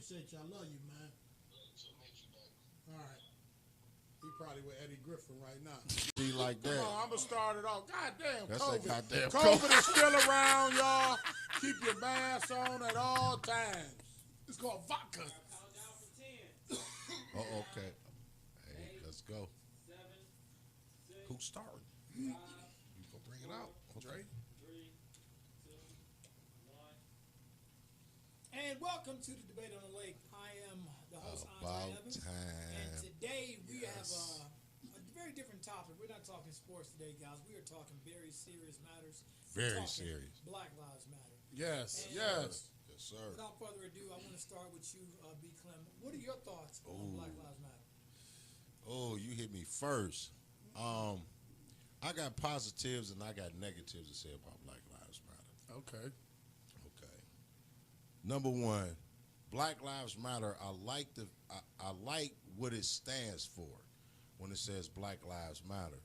appreciate you. I love you, man. All right. He probably with Eddie Griffin right now. Be like Come that. on, I'm going to start it off. Goddamn, That's COVID. that goddamn COVID is still around, y'all. Keep your mask on at all times. It's called vodka. Oh, okay. Hey, let's go. Who's starting? You gonna bring it out, Dre? And welcome to the Debate on the Lake. I am the host, Andre About Evans. time. And today we have a very different topic. We're not talking sports today, guys. We are talking very serious matters. We're Very talking serious. Black Lives Matter. Yes, And, yes. Yes, sir. Without further ado, I want to start with you, B. Clem. What are your thoughts on Black Lives Matter? Oh, you hit me first. I got positives and I got negatives to say about Black Lives Matter. Okay. Okay. Number one, Black Lives Matter. I like what it stands for when it says Black Lives Matter.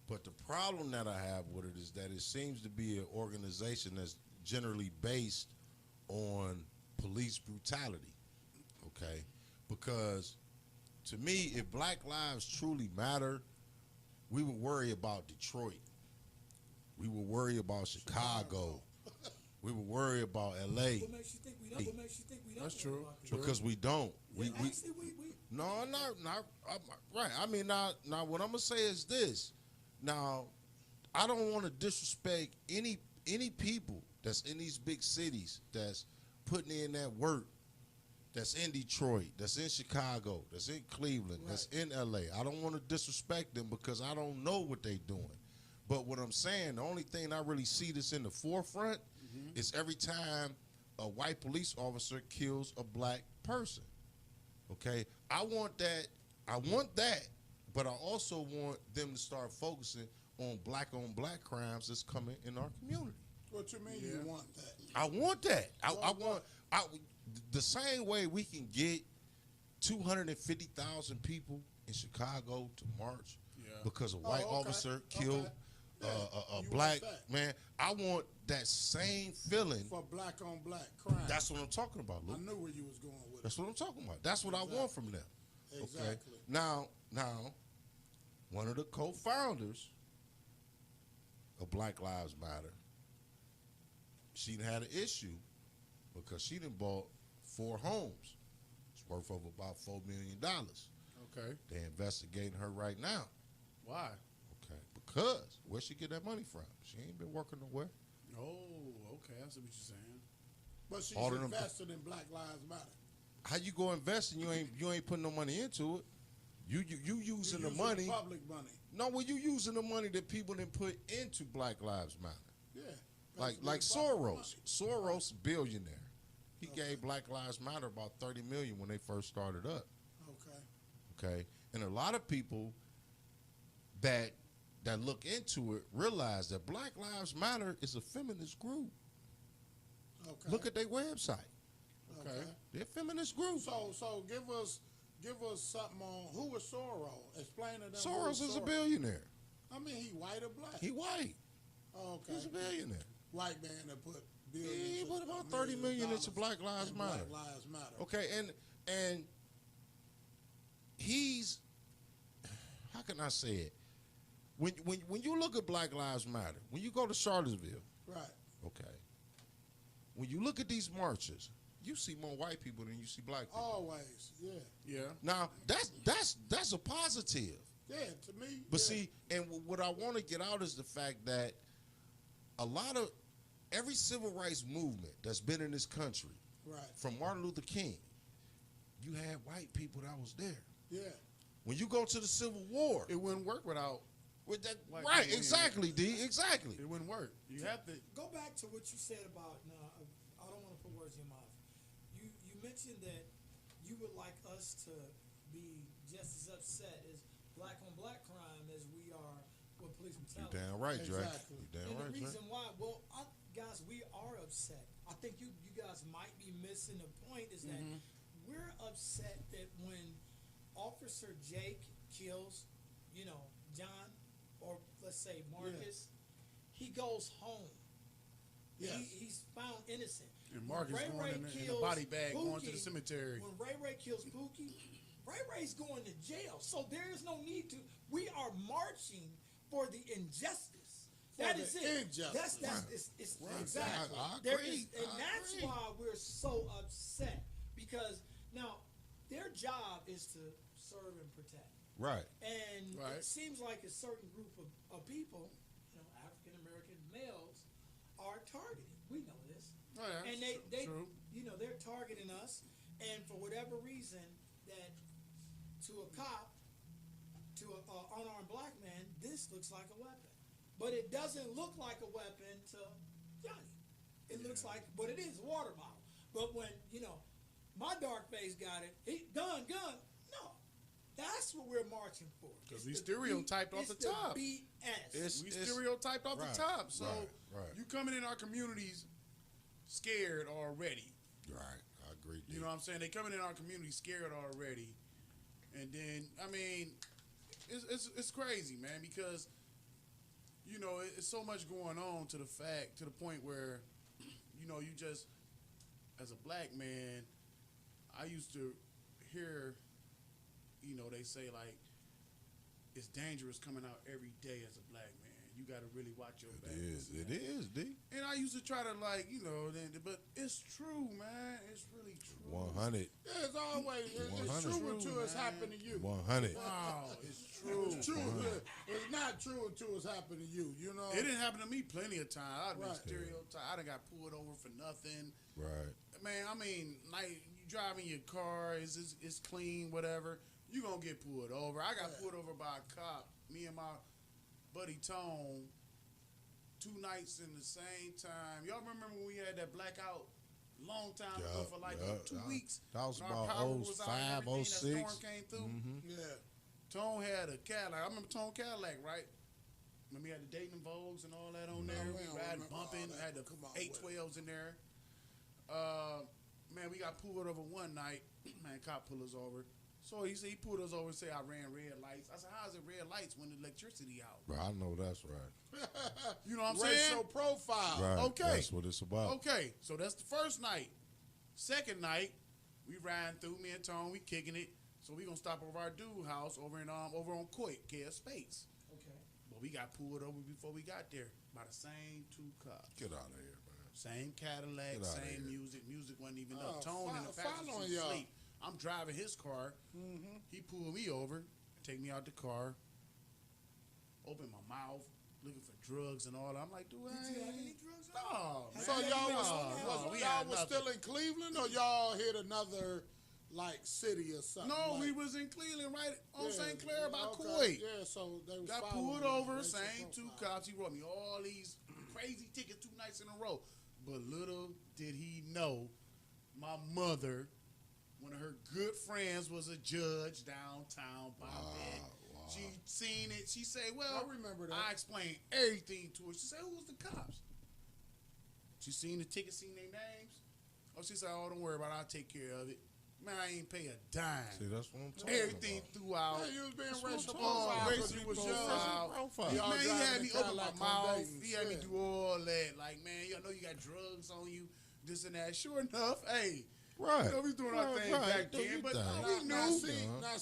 But the problem that I have with it is that it seems to be an organization that's generally based on police brutality. Okay, because to me, if Black lives truly matter, we would worry about Detroit. We would worry about Chicago. We would worry about L.A. What makes you think we don't? What makes you think we don't? That's worry true. about that? Because we don't. Yeah, actually, we No, not right. I mean, now what I'm gonna say is this. Now, I don't want to disrespect any people that's in these big cities that's putting in that work, that's in Detroit, that's in Chicago, that's in Cleveland, that's in LA. I don't want to disrespect them because I don't know what they're doing. But what I'm saying, the only thing I really see that's in the forefront is every time a white police officer kills a black person. Okay? I want that, but I also want them to start focusing on black crimes that's coming in our community. What you mean you want that? I want that. I want the same way we can get 250,000 people in Chicago to march because a white officer killed a You black want that. man. I want that same feeling. For black on black crime. That's what I'm talking about, I Luke. knew where you was going with it. That's what I'm talking about. That's what I want from them. Okay. Exactly. Now, one of the co-founders of Black Lives Matter, she had an issue because she done bought 4 homes. It's worth of about $4 million. Okay. They're investigating her right now. Why? Okay. Because where she get that money from? She ain't been working nowhere. Oh, okay. I see what you're saying. But she's All of them- invested in Black Lives Matter. How you go invest and you ain't putting no money into it? You using the money. Public money. No, well, you using the money that people didn't put into Black Lives Matter. Yeah. Like Basically Soros. public money. Soros, billionaire. He gave Black Lives Matter about $30 million when they first started up. Okay. Okay, and a lot of people that look into it realize that Black Lives Matter is a feminist group. Okay. Look at their website. Okay. They're a feminist group. So give us something on who was Soros. Explain to them. who Soros was is a billionaire. I mean, he white or black? He white. Oh, okay. He's a billionaire. White man that put billions. He put of- about millions $30 of million into dollars Black Lives in Matter. Black Lives Matter. Okay, and he's, how can I say it? When you look at Black Lives Matter, when you go to Charlottesville, Right. okay, when you look at these marches, you see more white people than you see black people. Always. Yeah. Yeah. Now that's a positive. Yeah. To me. But yeah. see, and what I want to get out is the fact that a lot of every civil rights movement that's been in this country, Right. from Martin Luther King, you had white people that was there. Yeah. When you go to the Civil War, It wouldn't work without. with that, White right? people, Exactly, D. Exactly. It wouldn't work. You have to. Go back to what you said about. No, I don't want to put words in your mouth. You mentioned that you would like us to be just as upset as black on black crime as we are with police You brutality. damn right, Dre. Exactly. You damn And right, the Dre. reason why, well, guys, we are upset. I think you guys might be missing the point is that we're upset that when Officer Jake kills, John, or let's say Marcus, he goes home. Yes. He's found innocent. And Marcus Ray going Ray in the kills body bag, going to the Pookie, cemetery. When Ray Ray kills Pookie, Ray Ray's going to jail. So there is no need to. We are marching for the injustice. That For is the it. injustice. It's Right. exactly. I There agree. is, and I that's agree. why we're so upset, because now their job is to serve and protect. Right. And Right. it seems like a certain group of people, African American males, are targeted. We know this. Oh, yeah, And that's they true. they're targeting us, and for whatever reason, that to a cop, to an unarmed black man, this looks like a weapon, but it doesn't look like a weapon to Johnny. It looks like, but it is a water bottle. But when my dark face got it, gun. No, that's what we're marching for. 'Cause It's we the stereotyped off the top. BS. We stereotyped off right, the top. So right. you coming in our communities scared already. Right. I agree. You know what I'm saying? They coming in our community scared already. And then, I mean, it's crazy, man, because, it's so much going on to the point where, you just, as a black man, I used to hear, they say, like, it's dangerous coming out every day as a black man. You got to really watch your back. It is, D. And I used to try to, but it's true, man. It's really true. 100. Yeah, it's always it's 100. true until True, it's man. happened to you. 100. Wow, it's true. It's true. It's not true until it's happened to you. You know. It didn't happen to me plenty of times. I've been Right. stereotyped. I done got pulled over for nothing. Right. Man, I mean, like, you driving your car, it's clean, whatever. You gonna get pulled over. I got pulled over by a cop. Me and my buddy Tone, 2 nights in the same time. Y'all remember when we had that blackout long time ago for like 2 weeks? That was Our about power was out and 05, everything, 06. That storm came through. Yeah. Tone had a Cadillac. I remember Tone Cadillac, right? Remember we had the Dayton Vogues and all that on there. we We don't riding, remember all bumping. that, Had the but come on 812s in there. Man, we got pulled over one night. Man, cop pulled us over. So he said he pulled us over and said I ran red lights. I said, how's it red lights when the electricity out? Bro, I know that's right. You know what I'm Racial saying? profile. Right. Okay. That's what it's about. Okay, so that's the first night. Second night, we riding through, me and Tone, we kicking it. So we gonna stop over our dude house over on Coit, KS Space. Okay. But we got pulled over before we got there by the same 2 cops. Get out of here, man. Same Cadillac, Get outta same here. music. Music wasn't even Oh, up. Tone in the passenger following seat y'all. asleep. I'm driving his car. He pulled me over, take me out the car, open my mouth, looking for drugs and all. I'm like, dude, Did you have any drugs? no, man. So y'all we y'all had was nothing. still in Cleveland, or y'all hit another like city or something? No, like, we was in Cleveland, right on yeah, St. Clair by okay, Coit. Yeah, so they was Got following pulled you, over, racial same 2 profile. cops. He wrote me all these crazy tickets 2 nights in a row. But little did he know, my mother, one of her good friends, was a judge downtown by that. Wow. She seen it. She said, well, I remember that. I explained everything to her. She said, who was the cops? She seen the ticket, seen their names. Oh, she said, oh, don't worry about it. I'll take care of it. Man, I ain't pay a dime. See, that's what I'm talking Everything about. throughout. Yeah, you was being racial what I'm profile talking because about. you was Racial young. profile. Y'all Man, he driving had a me open my Cadillac on mouth. Dayton, He had me yeah. do all that. Like, man, I know you got drugs on you, this and that. Sure enough, hey, Right. you know, we was doing our thing back Do then, your but thing. no, we knew.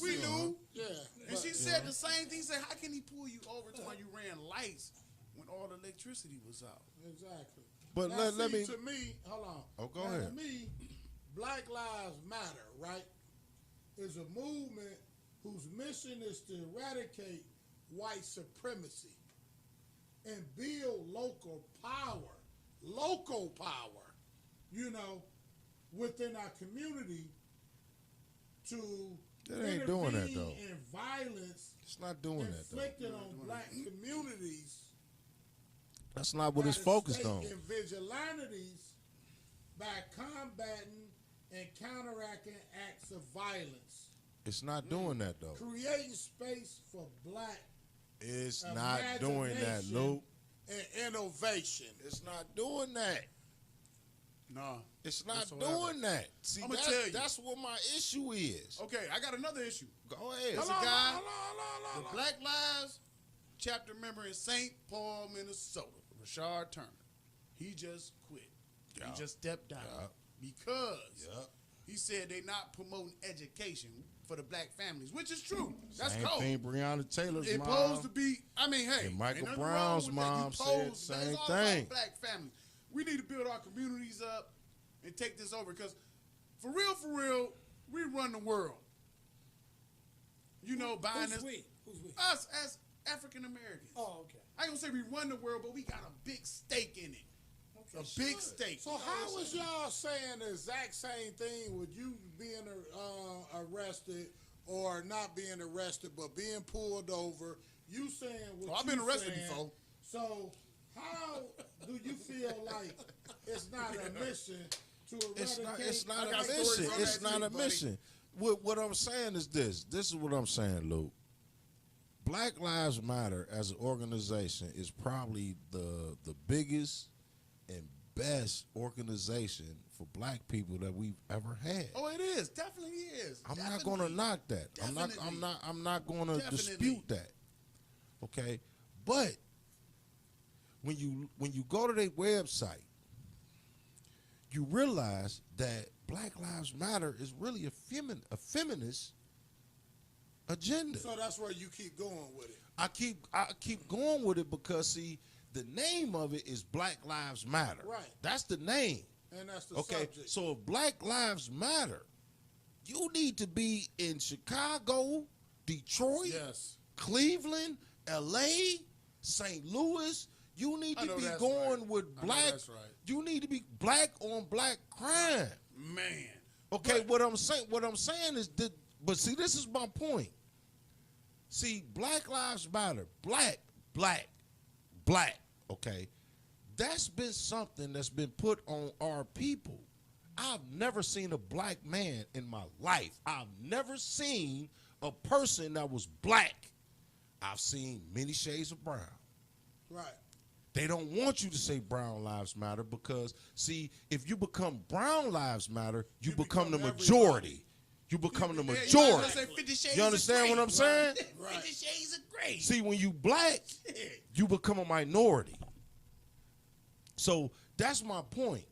We knew. Yeah. And she said the same thing. She said, how can he pull you over to when you ran lights when all the electricity was out? Exactly. But Now, let see, me. to me, hold on. Oh, go Now, ahead. To me, Black Lives Matter, right, is a movement whose mission is to eradicate white supremacy and build local power, within our community to It ain't doing that, though. in violence It's not doing that, though. inflicted on black communities. That's not what by it's the focused state on. And vigilantes by combating and counteracting acts of violence, It's not doing that, though. creating space for black It's not doing that, imagination Luke. and innovation. It's not doing that. Nah. It's not whatsoever. doing that. See, I'ma tell you. that's what my issue is. Okay, I got another issue. Go ahead. There's a guy, Hello. the Black Lives chapter member in St. Paul, Minnesota, Rashard Turner. He just quit. Yeah. He just stepped down Yeah. because Yeah. he said they not promoting education for the black families, which is true. That's Same cold. thing Breonna Taylor's It mom. posed to be. I mean, hey, And Michael ain't nothing Brown's wrong with that. mom You said posed, same it's all thing. about black families. We need to build our communities up and take this over because, for real, we run the world. You know, buying Who's this. we? Who's we? Us as African Americans. Oh, okay. I ain't gonna say we run the world, but we got a big stake in it. Okay, A big stake. So how was y'all saying the exact same thing with you being arrested or not being arrested, but being pulled over? You saying what Oh, I've been you arrested saying. before. So how do you feel like it's not a mission to eradicate? It's not I a got stories mission. on It's that not too, a buddy. mission. What I'm saying is this. This is what I'm saying, Luke. Black Lives Matter as an organization is probably the biggest and best organization for black people that we've ever had. Oh, it is. Definitely is. I'm not Definitely. going to knock that. Definitely. I'm not going to Definitely. dispute that. Okay? But when you go to their website, you realize that Black Lives Matter is really a feminist agenda. So that's where you keep going with it. I keep going with it because see, the name of it is Black Lives Matter. Right. That's the name. And that's the Okay. subject. So if Black Lives Matter, you need to be in Chicago, Detroit, Yes. Cleveland, LA, St. Louis. You need I to know be that's going right. with I know black. that's right. You need to be black on black crime. Man. Okay, But- what I'm saying is that, but see, this is my point. See, Black Lives Matter, black. Okay, that's been something that's been put on our people. I've never seen a black man in my life. I've never seen a person that was black. I've seen many shades of brown. Right. They don't want you to say Brown Lives Matter because, see, if you become Brown Lives Matter, you become the become majority. You become the Yeah, you might as majority. well say 50 Shades You of understand what Grey. I'm saying? Right. 50 Shades of Grey. See, when you black, you become a minority. So that's my point.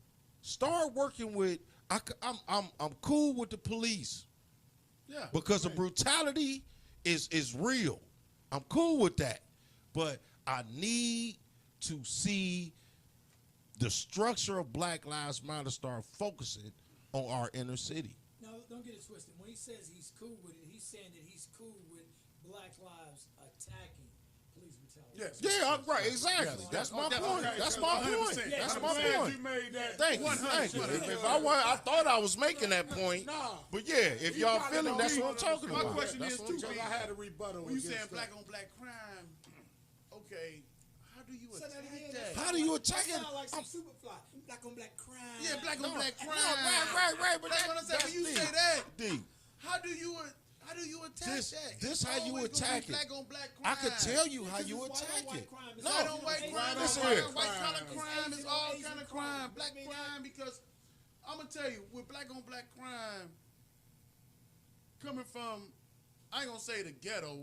Start working with. I'm cool with the police Yeah. because the brutality is real. I'm cool with that, but I need to see the structure of Black Lives Matter start focusing on our inner city. Now, don't get it twisted. When he says he's cool with it, he's saying that he's cool with Black lives attacking police brutality. Yes. Yeah, right, exactly. Yes. That's my Okay, point. okay, That's so my 100%. point. Yeah, That's I'm my glad point. You made that. Thank you. 100, Thank you. 100. If I thought I was making that point. Nah. But yeah, if y'all probably feeling, don't that's even what I'm talking My about. question That's is what I'm too, Because talking I had a rebuttal. When you against saying that. black on black crime, okay, how do you Say that attack again. that? How do you attack That it? sound like some Superfly. Black on black crime. Yeah, black on black crime. Right. But That's what I'm saying. that's When you deep. say that, Deep. how do you attack This- that? this It's how you always gonna attack be it. black on black crime. I could tell you how Because you it's white on attack white it. crime. It's No, White on white Asian crime, Listen white here. on white collar It's crime is Asian all on kind of Asian crime. crime. Black I mean, crime because I'm gonna tell you with black on black crime coming from I ain't gonna say the ghetto.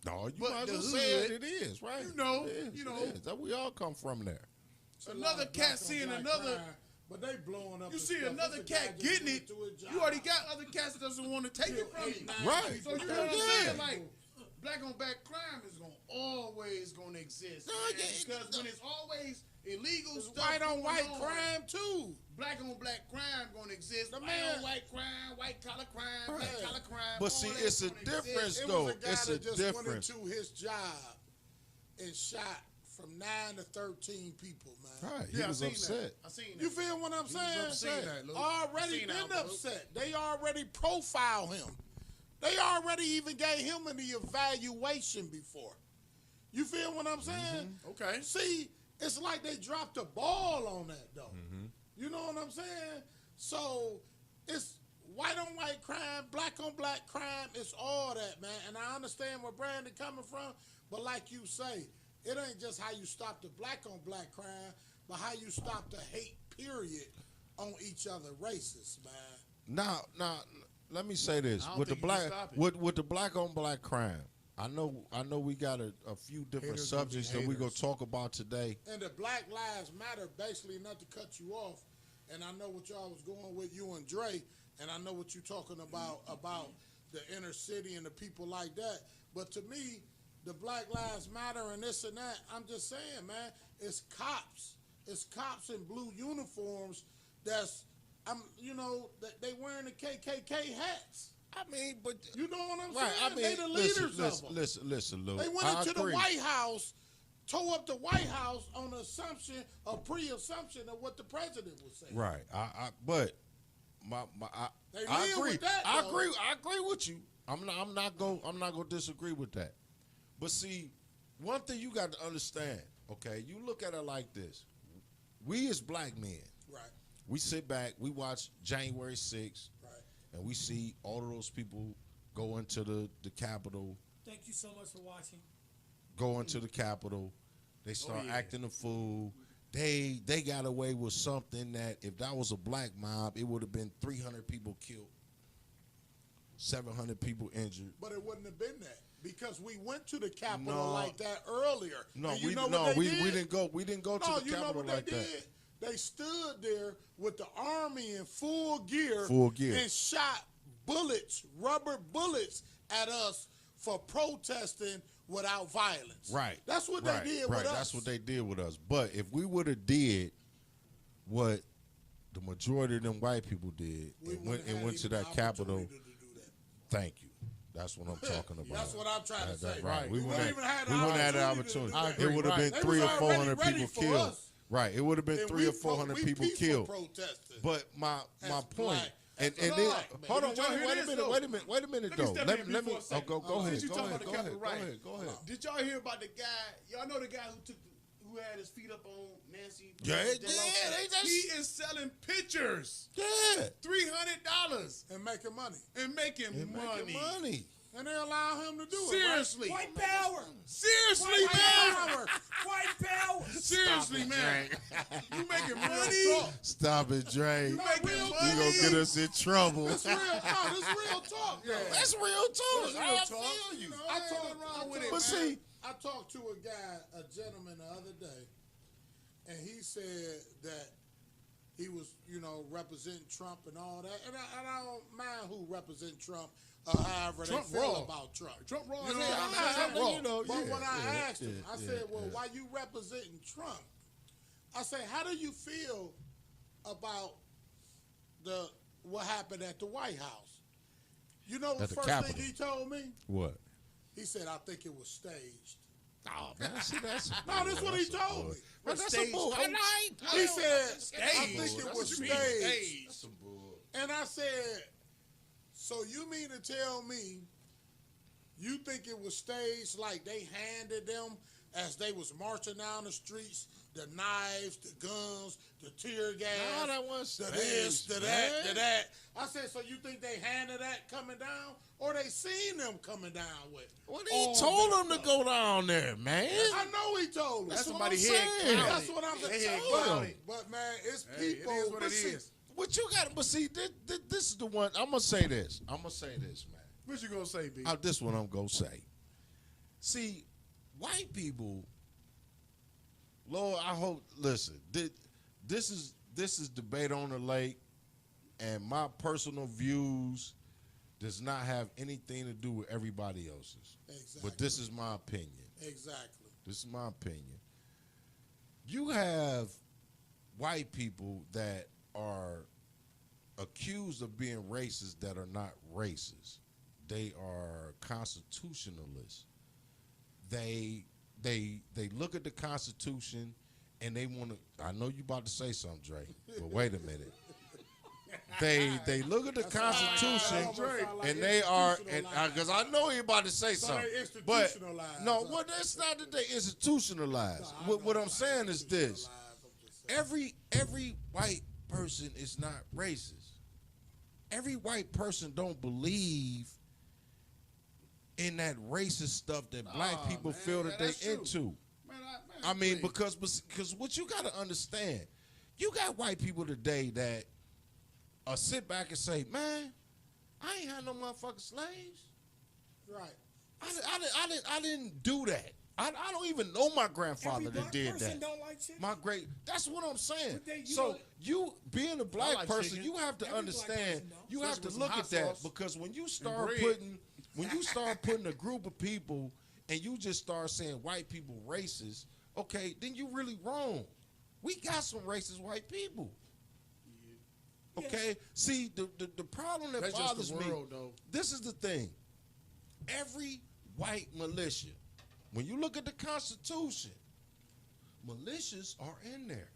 No, you But might as the well say hood, it is, right? you know, It is, you know. it is. That we all come from there. It's a lot Another of black cat on seeing black another. crime, but they blowing up. You the see stuff. another It's a guy cat just getting went it. to a job. You already got other cats that doesn't want to take it from you. 8, 9 Right. people. So you know what I'm Yeah. saying? Like black on black crime is always gonna exist. No, man, yeah, because when it's always illegal It's stuff, white on going white on, crime too. black on black crime gonna exist. The White man- on white crime, white collar crime, Right. black collar crime. But all see, that it's a gonna difference, exist. It though. was a guy It's that a just difference. went into his job and shot from 9 to 13 people, man. Right. He Yeah, I was seen upset. That. I seen that. You feel what I'm saying? upset. Seen that, Luke. Already Seen that, been Luke. upset. They already profiled him. They already even gave him an evaluation before. You feel what I'm saying? Okay. See, it's like they dropped the ball on that, though. Mm-hmm. You know what I'm saying? So it's white on white crime, black on black crime. It's all that, man. And I understand where Brandon coming from, but like you say, it ain't just how you stop the black on black crime, but how you stop the hate, period, on each other races, man. Now, let me say this: I don't with the think you can black, stop it. with the black on black crime, I know we got a few different Haters gonna be subjects that we gonna haters. talk about today. And the Black Lives Matter, basically, not to cut you off, and I know what y'all was going with, you and Dre, and I know what you talking about the inner city and the people like that. But to me, the Black Lives Matter and this and that, I'm just saying, man, it's cops. It's cops in blue uniforms that's, they wearing the KKK hats. I mean, but You know what I'm right. saying? I mean, they the leaders of them. listen, Lou. They went I into agree. the White House, tore up the White House on the assumption, a pre-assumption of what the president would say. Right. But They I live agree. with that, I though. agree. I agree with you. I'm not gonna disagree with that. But see, one thing you got to understand, okay? You look at it like this. We as black men, Right, we sit back, we watch January 6th, right. and we see all of those people go into the Capitol, Thank you so much for watching. go into the Capitol. They start yeah. acting a fool. They got away with something that if that was a black mob, it would have been 300 people killed, 700 people injured. But it wouldn't have been that because we went to the Capitol No. like that earlier. No, And you we know what they did? didn't go. We didn't go to No, the you know Capitol what like they that. did? They stood there with the army in full gear, And shot bullets, rubber bullets at us for protesting without violence. Right. That's what right, they did right. with us. That's what they did with us. But if we would have did what the majority of them white people did We and wouldn't went have to even that the Capitol, opportunity to do that. thank you. That's what I'm talking about. That's what I'm trying to say. Right. We We wouldn't wouldn't even have the we wouldn't have the opportunity opportunity. to do that. It would have been They 300 or was 400 already people ready for killed. us. Right. It would have been And 300 or 400 we people peaceful killed. protesting. But my As point, black. and As then black, man. hold on, Did y'all hear wait a this, minute, though? wait a minute Let me though. step Let in me for a second. go ahead, Since you go talking ahead, about go the ahead, Capitol go riot. ahead, go ahead. Did y'all hear about the guy? Y'all know the guy who had his feet up on Nancy? Yeah, Pelosi? He is selling pictures. Yeah, $300 and making money. and making money. And they allow him to do it. Seriously. White power. Seriously, Right? man. Power. White power. Seriously, man. You making Real money? talk. stop it, Dre. You making real money? You gonna get us in trouble. This real talk. This real talk. though. That's real talk. real I talk. feel you. You know, I ain't talked nothing wrong with it, But man. see, I talked to a gentleman the other day, and he said that he was, representing Trump and all that. And I don't mind who represent Trump or however Trump they feel raw. about Trump. Trump raw You as know hell. what I'm Trump saying? raw. You know, But yeah, when I yeah, asked him, I yeah, said, well, yeah. why you representing Trump? I said, how do you feel about what happened at the White House? You know the At the first Capitol. thing he told me? what? He said, I think it was staged. Oh man, see that's No, that's what he told me. But that's Stage a bull. coach. He said, I Stage. think it That's was what you mean, staged. stage. That's some bull. And I said, so you mean to tell me you think it was staged like they handed them as they was marching down the streets, the knives, the guns, the tear gas, No, that wasn't the this, staged, the that, man. the that. I said, so you think they handed that coming down or they seen them coming down with? Well, all he told that them to stuff? go down there, man. I know he told me. That's That's, what somebody I'm head saying. clouded. what I'm They saying. head But, clouded. but man, it's Hey, people. it is what but it see, is. What you got? But see, this is the one. I'm gonna say this. Man. What you gonna say, B? This one I'm gonna say. See, white people. Lord, I hope. Listen, this is debate on the lake, and my personal views does not have anything to do with everybody else's. Exactly. But this is my opinion. Exactly. This is my opinion. You have white people that are accused of being racist that are not racist. They are constitutionalists. They look at the Constitution and they want to. I know you about to say something, Dre, but wait a minute. They look at the Constitution and they are, and because I know you're about to say something, they but institutionalized. no, well, that's not that they institutionalized. What I'm saying is this: every white person is not racist. Every white person don't believe in that racist stuff that black people man, feel that yeah, they that's true. into. Man, I mean, please. because what you got to understand, you got white people today that sit back and say, man, I ain't had no motherfucking slaves. Right. I didn't do that. I don't even know my grandfather Every that black did person that. don't like chicken. My great. That's what I'm saying. But then you So know- you being a black like person, chicken. you have to Every black understand. person don't. You have Especially to with some look hot at that sauce because when you and start bread. putting a group of people and you just start saying white people racist, okay, then you really wrong. We got some racist white people. Okay, see the problem that That's just bothers the me. world, though. This is the thing. Every white militia, when you look at the Constitution, militias are in there.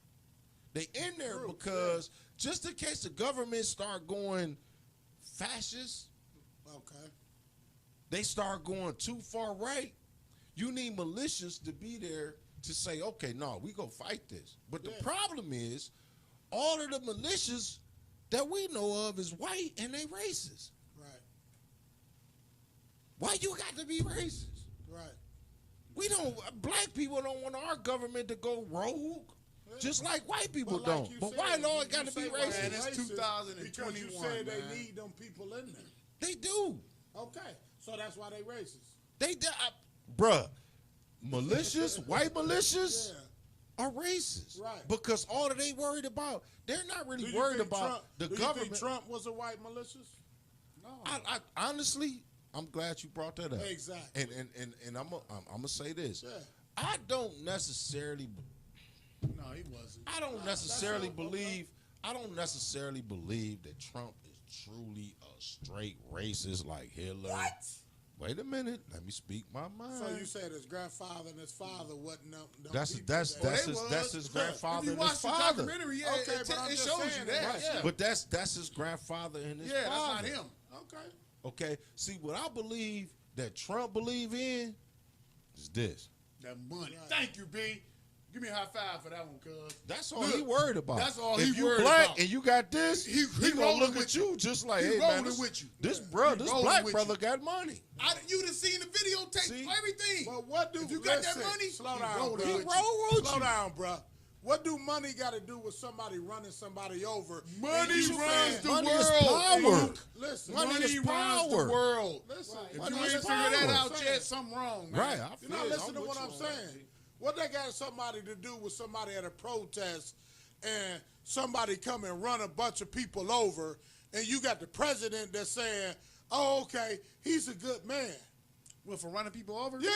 They in there because just in case the government start going fascist, Okay. they start going too far right, you need militias to be there to say, okay, no, we go fight this. But the problem is, all of the militias that we know of is white and they racist. Right. Why you got to be racist? Right. We don't. Black people don't want our government to go rogue, just like white people But like don't. you But said, why no? It you got to be say why racist. Man, it's racist 2021, Because you said man. they need them people in there. They do. Okay. So that's why they racist. They do. Bruh, malicious white militias Yeah. are racist, Right. Because all that they worried about, they're not Do really you worried think about Trump, the do you government. think Trump was a white malicious? No. I honestly, I'm glad you brought that up. Exactly. And I'm gonna say this. Yeah. I don't necessarily. No, he wasn't. I don't necessarily that's all- believe. I don't necessarily believe that Trump is truly a straight racist like Hitler. What? Wait a minute. Let me speak my mind. So you said his grandfather and his father wasn't them that's people that's that- that's they his was. that's his If grandfather you and watch his the father. documentary, yeah, Okay, but I'm it just shows saying you that, that. right. Yeah, But that's his grandfather and his yeah, father. that's not him. Okay. Okay. See, what I believe that Trump believe in is this. That money. Right. Thank you, B. Give me a high five for that one, cuz. That's all Look, he worried about. that's all if he you worried black about. and you got this, He gonna rolling look with at you just like, He hey rolling man, with you. this He this rolling black with brother you. got money. You done seen the videotape, See? everything. But what do If you got that listen, money, slow he down, rolling bro. He with you. roll with Slow you. down, bro. What do money got to do with somebody running somebody over? Money And you runs saying- the Money is world. power. Luke. Listen, Money Money is runs power. the world. listen. Right. If Money you is ain't figured that power. out yet, something wrong, man. Right, I You're feel not it. listening to I'm what with I'm you on that, saying. G. What that got somebody to do with somebody at a protest and somebody come and run a bunch of people over, and you got the president that's saying, oh, okay, he's a good man. Well, for running people over? Yeah.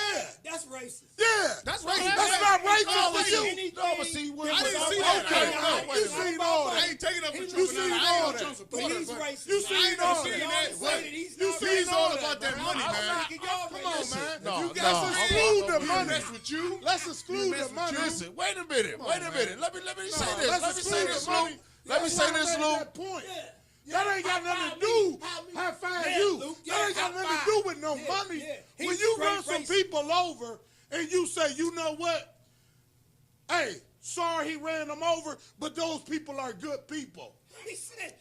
That's racist. Yeah. That's That's racist. not racist Call for you. anything- No, but see, what I didn't see Okay, that. now, you seen all I that. ain't taking up for You Trump. seen and I all ain't no that. Trump But supporter. he's but racist. You seen I ain't all seen that. that. Y'all What? say that he's You not seen He's racist. all all about that, that man. money, I'm man. not- Y'all Come on, racist. man. No, You no, got to I'm exclude not the gonna money. mess with you. Let's exclude mess the with money. Listen, wait a minute. Come Wait on, a man. minute. Let me say this. let's Let me say exclude this, the money. Luke. Let me That's say why I this, made Luke. that point. Yeah. That ain't got nothing to do. High five Yeah, you. Luke, yeah, That ain't got high nothing to five. do with no Yeah, money. yeah. When He's you straight run some racist. people over and you say, you know what? Hey, sorry he ran them over, but those people are good people. He said,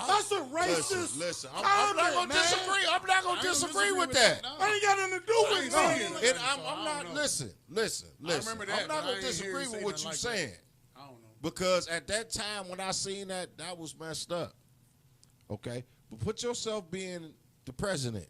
That's a racist Listen. I'm not comment, gonna man. disagree. I'm not gonna disagree with that. no. That ain't got nothing to do I with ain't money. seen it. And So I'm I not. don't know. Listen. remember that, I'm not but I gonna ain't hear disagree him with say what nothing you're like saying. I don't know. Because at that time when I seen that, that was messed up. Okay? But put yourself being the president.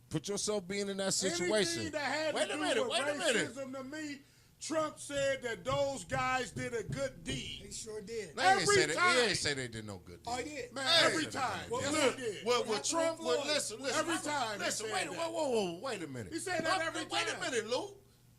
Put yourself being in that situation. Anything that had Wait to a do minute, with wait a minute. racism to me, Trump said that those guys did a good deed. he sure did. They ain't every say that. time. He ain't say they did no good. Oh, deed. he did. Man, Hey, every time. well, Yes, look, he did. Well, What with happened Trump, with well, Floyd? listen. Every time he Listen, said wait, that. whoa, wait a minute. He said that every Wait a time. minute, Lou.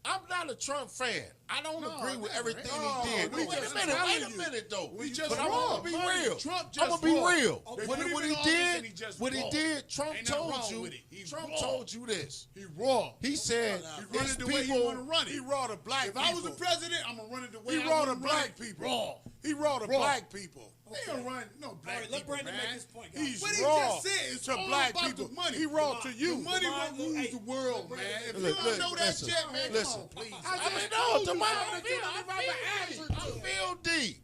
I'm not a Trump fan. I don't agree with never. everything No, he did. we Wait a just minute, telling wait a you. minute, though. We just but I'm wrong. gonna be Money. real. Trump I'm just gonna be wrong. real. They What put him what in he office did, and he just what he wrong. did, Trump Ain't nothing told wrong you. with it. He Trump wrong. told you this. He raw. He said, He run "These it the way he people." want to run it. He raw the black If people. I was the president, I'm gonna run it the way He I raw want the to black run it. people. Raw. He raw the Raw. black people. They don't run no black All right, let people, Brandon man. make his point, guys. He's What he raw just said is to all black about people. the money. He raw Come to on. you. The money Come on, rules hey, the world, man. If you Look, don't know that listen, shit, man, listen. come on, please. I mean, just no, told you tomorrow something that you don't even have an answer to. I feel deep.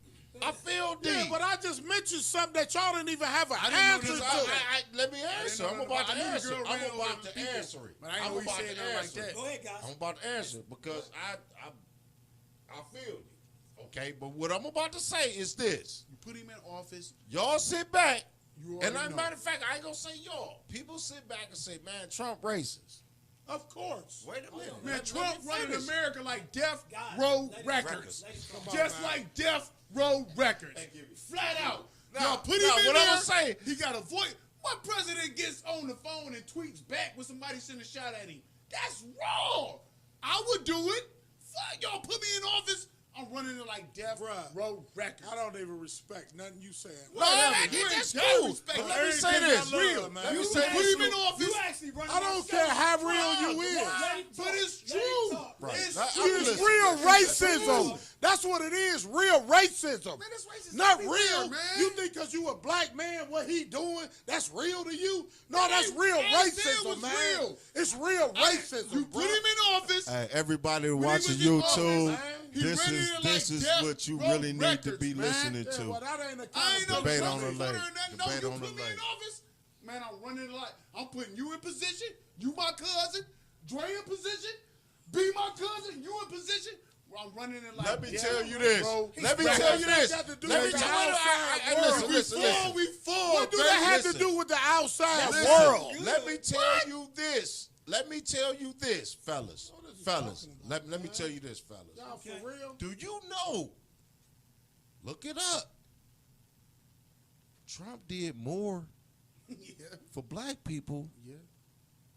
I feel deep. Yeah, but I just mentioned something that y'all didn't even have an I didn't know answer this. to. Let me answer. know I'm nothing about about- to I knew the answer. girl I'm ran over about to people, answer it. but I ain't I'm know he about said to nothing like answer that. it. Go ahead, guys. I'm about to answer it because I feel you. Okay, but what I'm about to say is this. You put him in office. Y'all sit back, You and already as a know. matter of fact, I ain't gonna say y'all. People sit back and say, man, Trump racist. Of course. Wait a minute. Man, Let Trump me running finish. America like Death God, Row let it- Records. let it come on, Just man. like Death Row Records. Hey, give me- Flat out. Now- Y'all put him now, in what there. I'm saying- He got a voice. What president gets on the phone and tweets back when somebody sent a shot at him? That's wrong. I would do it. Fuck, y'all put me in office. I'm running it like Death Bruh. Row Records. I don't even respect nothing you saying. No, Whatever. You ain't that's gotta cool. respect But it. let me say Everything this. I love, Real, man. Let me You say put this. him in office. You actually running I don't care how real you Right. is. But it's Let him true. talk. Right. It's Now, I'm true. It's listening. real racism. true. That's what it is. Real racism. Man, that's racist Not everywhere, real. man. You think because you a black man, what he doing, that's real to you? No, That that's ain't- real I ain't saying it racism, was man. real. It's real racism. You bro. put him in office. Hey, everybody he watching was in office, YouTube, man, he this ran is in like this is Death what you Row really need to Records, be man. listening Yeah, well, to. that ain't I ain't no accountability. Debate Trump on the supporter lake. or nothing. Debate No, you on the put me lake. in office, man. I'm running like I'm putting you in position. You my cousin. Dre in position. Be my cousin. You in position. Well, I'm running it like. Let me Death tell you this. Row Let me Records. tell you this. Got to do Let me with tell the you. outside Listen, world. listen, listen. We fall. What do that have to Listen. do with the outside Listen, world? let me tell you this. Let me tell you this, fellas. What is he Fellas, talking about, let me man? tell you this, fellas. Y'all for real? Do you know? Look it up. Trump did more Yeah. for black people Yeah.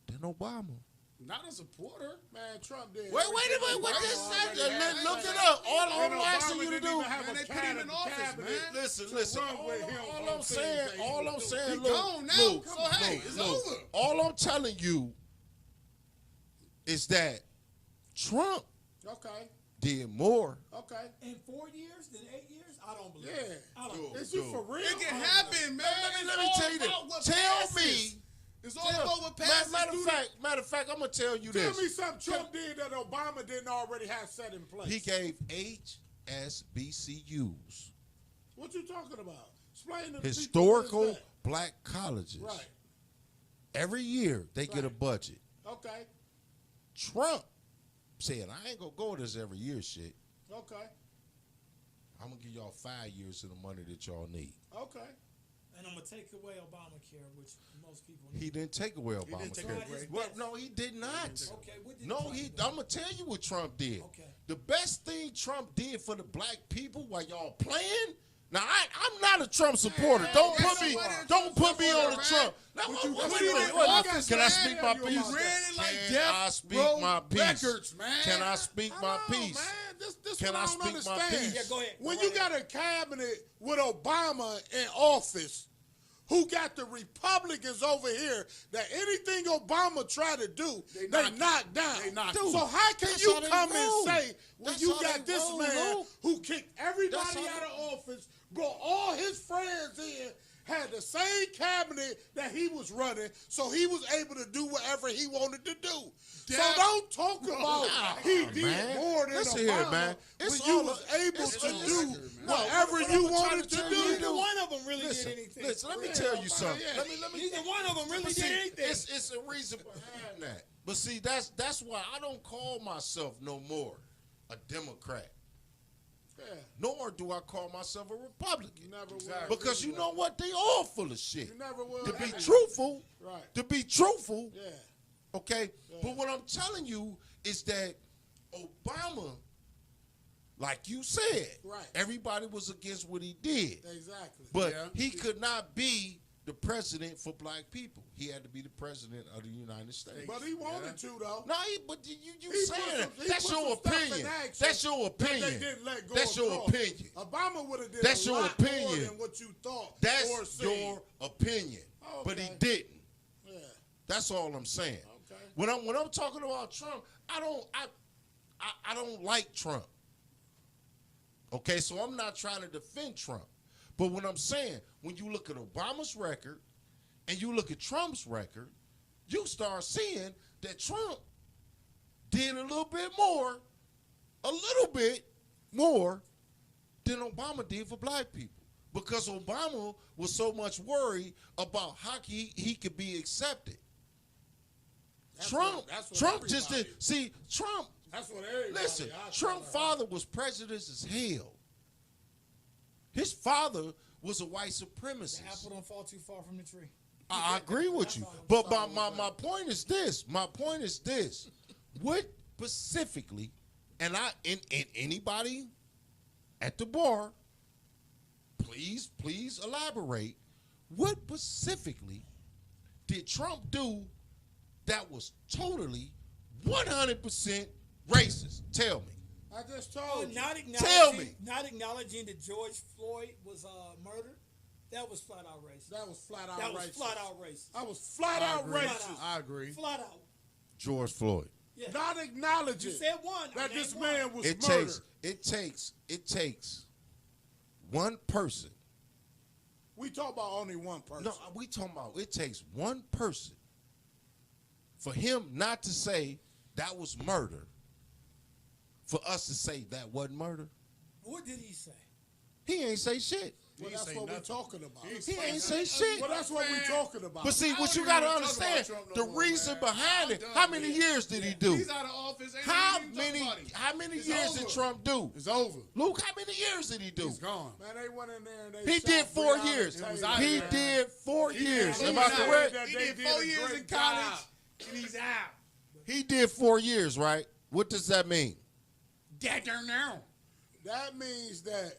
than Obama. Not a supporter. Man, Trump did. Wait a minute. What this say? Look it up. All I'm asking you to do. Man, they put him in office, man. Listen. run with him All on I'm things saying, that he all was I'm doing. saying, He gone now, Luke, so hey, it's over. All I'm telling you is that Trump Okay, did more. okay. In 4 years, than 8 years, I don't believe Yeah. it. I don't Dude. believe Is you Dude. for real? It can happen, man. Let me It's tell all you this. about what Tell passes. me. It's all about what passes. Matter through of fact, I'm gonna tell you Tell this. me something Trump did that Obama didn't already have set in place. He gave HSBCUs, What you talking about? Explain to the historical people what is black colleges. that. Right. Every year they get a Right. budget. Okay. Trump said, I ain't gonna go this every year shit. Okay. I'm gonna give y'all 5 years of the money that y'all need. Okay. And I'm gonna take away Obamacare, which most people He need. didn't take away didn't take Obamacare. it away. Well, no, he did not. Okay, what did No, Trump he. do? I'm gonna tell you what Trump did. Okay. The best thing Trump did for the black people while y'all playing. Now I'm not a Trump supporter. Man, don't ain't put me. nobody a Don't Trump put me on the supporter, Trump. man. Now, But you wait a put minute, him in wait a minute. office, Can I man. speak my You piece? ran it like Can Death I speak Row my piece? Records, man. Can I speak my Come on, piece? man. This Can what I I don't speak my understand. piece? Yeah, go ahead. When Go you ahead. got a cabinet with Obama in office, who got the Republicans over here that anything Obama try to do, they knock down. They knock so down. how can That's you how they come roll. and say when That's you how got they this roll, man Luke. who kicked everybody That's how out of office, brought all his friends in, had the same cabinet that he was running, so he was able to do whatever he wanted to do. So That- don't talk about he did man. more than Listen Obama here, man. It's when you all was a- able it's to all- do man. whatever what you I'm trying wanted to to tell do. you, Neither one of them really Listen, did anything. listen. Let me Yeah, tell you Obama, something. yeah. Let me. Neither one of them really But did see, anything. It's a reason behind that. But see, that's why I don't call myself no more a Democrat. Yeah, Nor do I call myself a Republican. you never Exactly. will. Because you know what? They all full of shit. You never will. To be Hey, truthful, Right. to be truthful, Yeah. okay? Yeah. But what I'm telling you is that Obama, like you said, Right. everybody was against what he did. Exactly. But Yeah. he could not be the president for black people. He had to be the president of the United States. But he wanted to though. No, but you He put saying some- he that's put your some stuff in opinion. action That's your that opinion. They didn't let go. That's of your Trump. opinion. Obama would have did That's a your lot more opinion. than what you thought. That's or said. your opinion. But he Okay. didn't. Yeah. That's all I'm saying. Okay. When I'm talking about Trump, I don't like Trump. Okay, so I'm not trying to defend Trump. But what I'm saying, when you look at Obama's record and you look at Trump's record, you start seeing that Trump did a little bit more than Obama did for black people. Because Obama was so much worried about how he could be accepted. That's Trump what just everybody- did. See, Trump, That's what everybody. listen, I Trump's thought. father was prejudiced as hell. His father was a white The supremacist. apple don't fall too far from the tree. I agree with you. all I'm But saying. my point is this. My point is this. What specifically, and anybody at the bar, please elaborate. What specifically did Trump do that was totally 100% racist? Tell me. I just Oh, told you. Tell me. Not acknowledging that George Floyd was murdered. That was flat out racist. That was flat out That racist. was flat out racist. I was flat I out agree. racist. I agree. Flat out. George Floyd. Yeah. Not acknowledging You said one. I that named this one. man was It murdered. takes one person. We talk about only one person. No, we talking about it takes one person for him not to say that was murder, for us to say that wasn't murder. What did he say? He ain't say shit. Well, He that's say what we're nothing. talking about. He ain't say shit. Well, that's what we're talking about. But see, I what don't you even gotta wanna talk about understand, Trump no the more, reason man. behind I'm it. done How with many it. years did he do? He's out of office. Ain't How even many? talking about him. How many It's years over. did Trump do? It's over. Luke, how many years did he do? He's gone. Man, they went in there and they He shot did 4 Breonna years. Taylor. It was out He there. did 4 years. He's Am I out. correct? That He they did did 4 a years great in college, job. and he's out. He did 4 years, right? What does that mean? Dead there now. That means that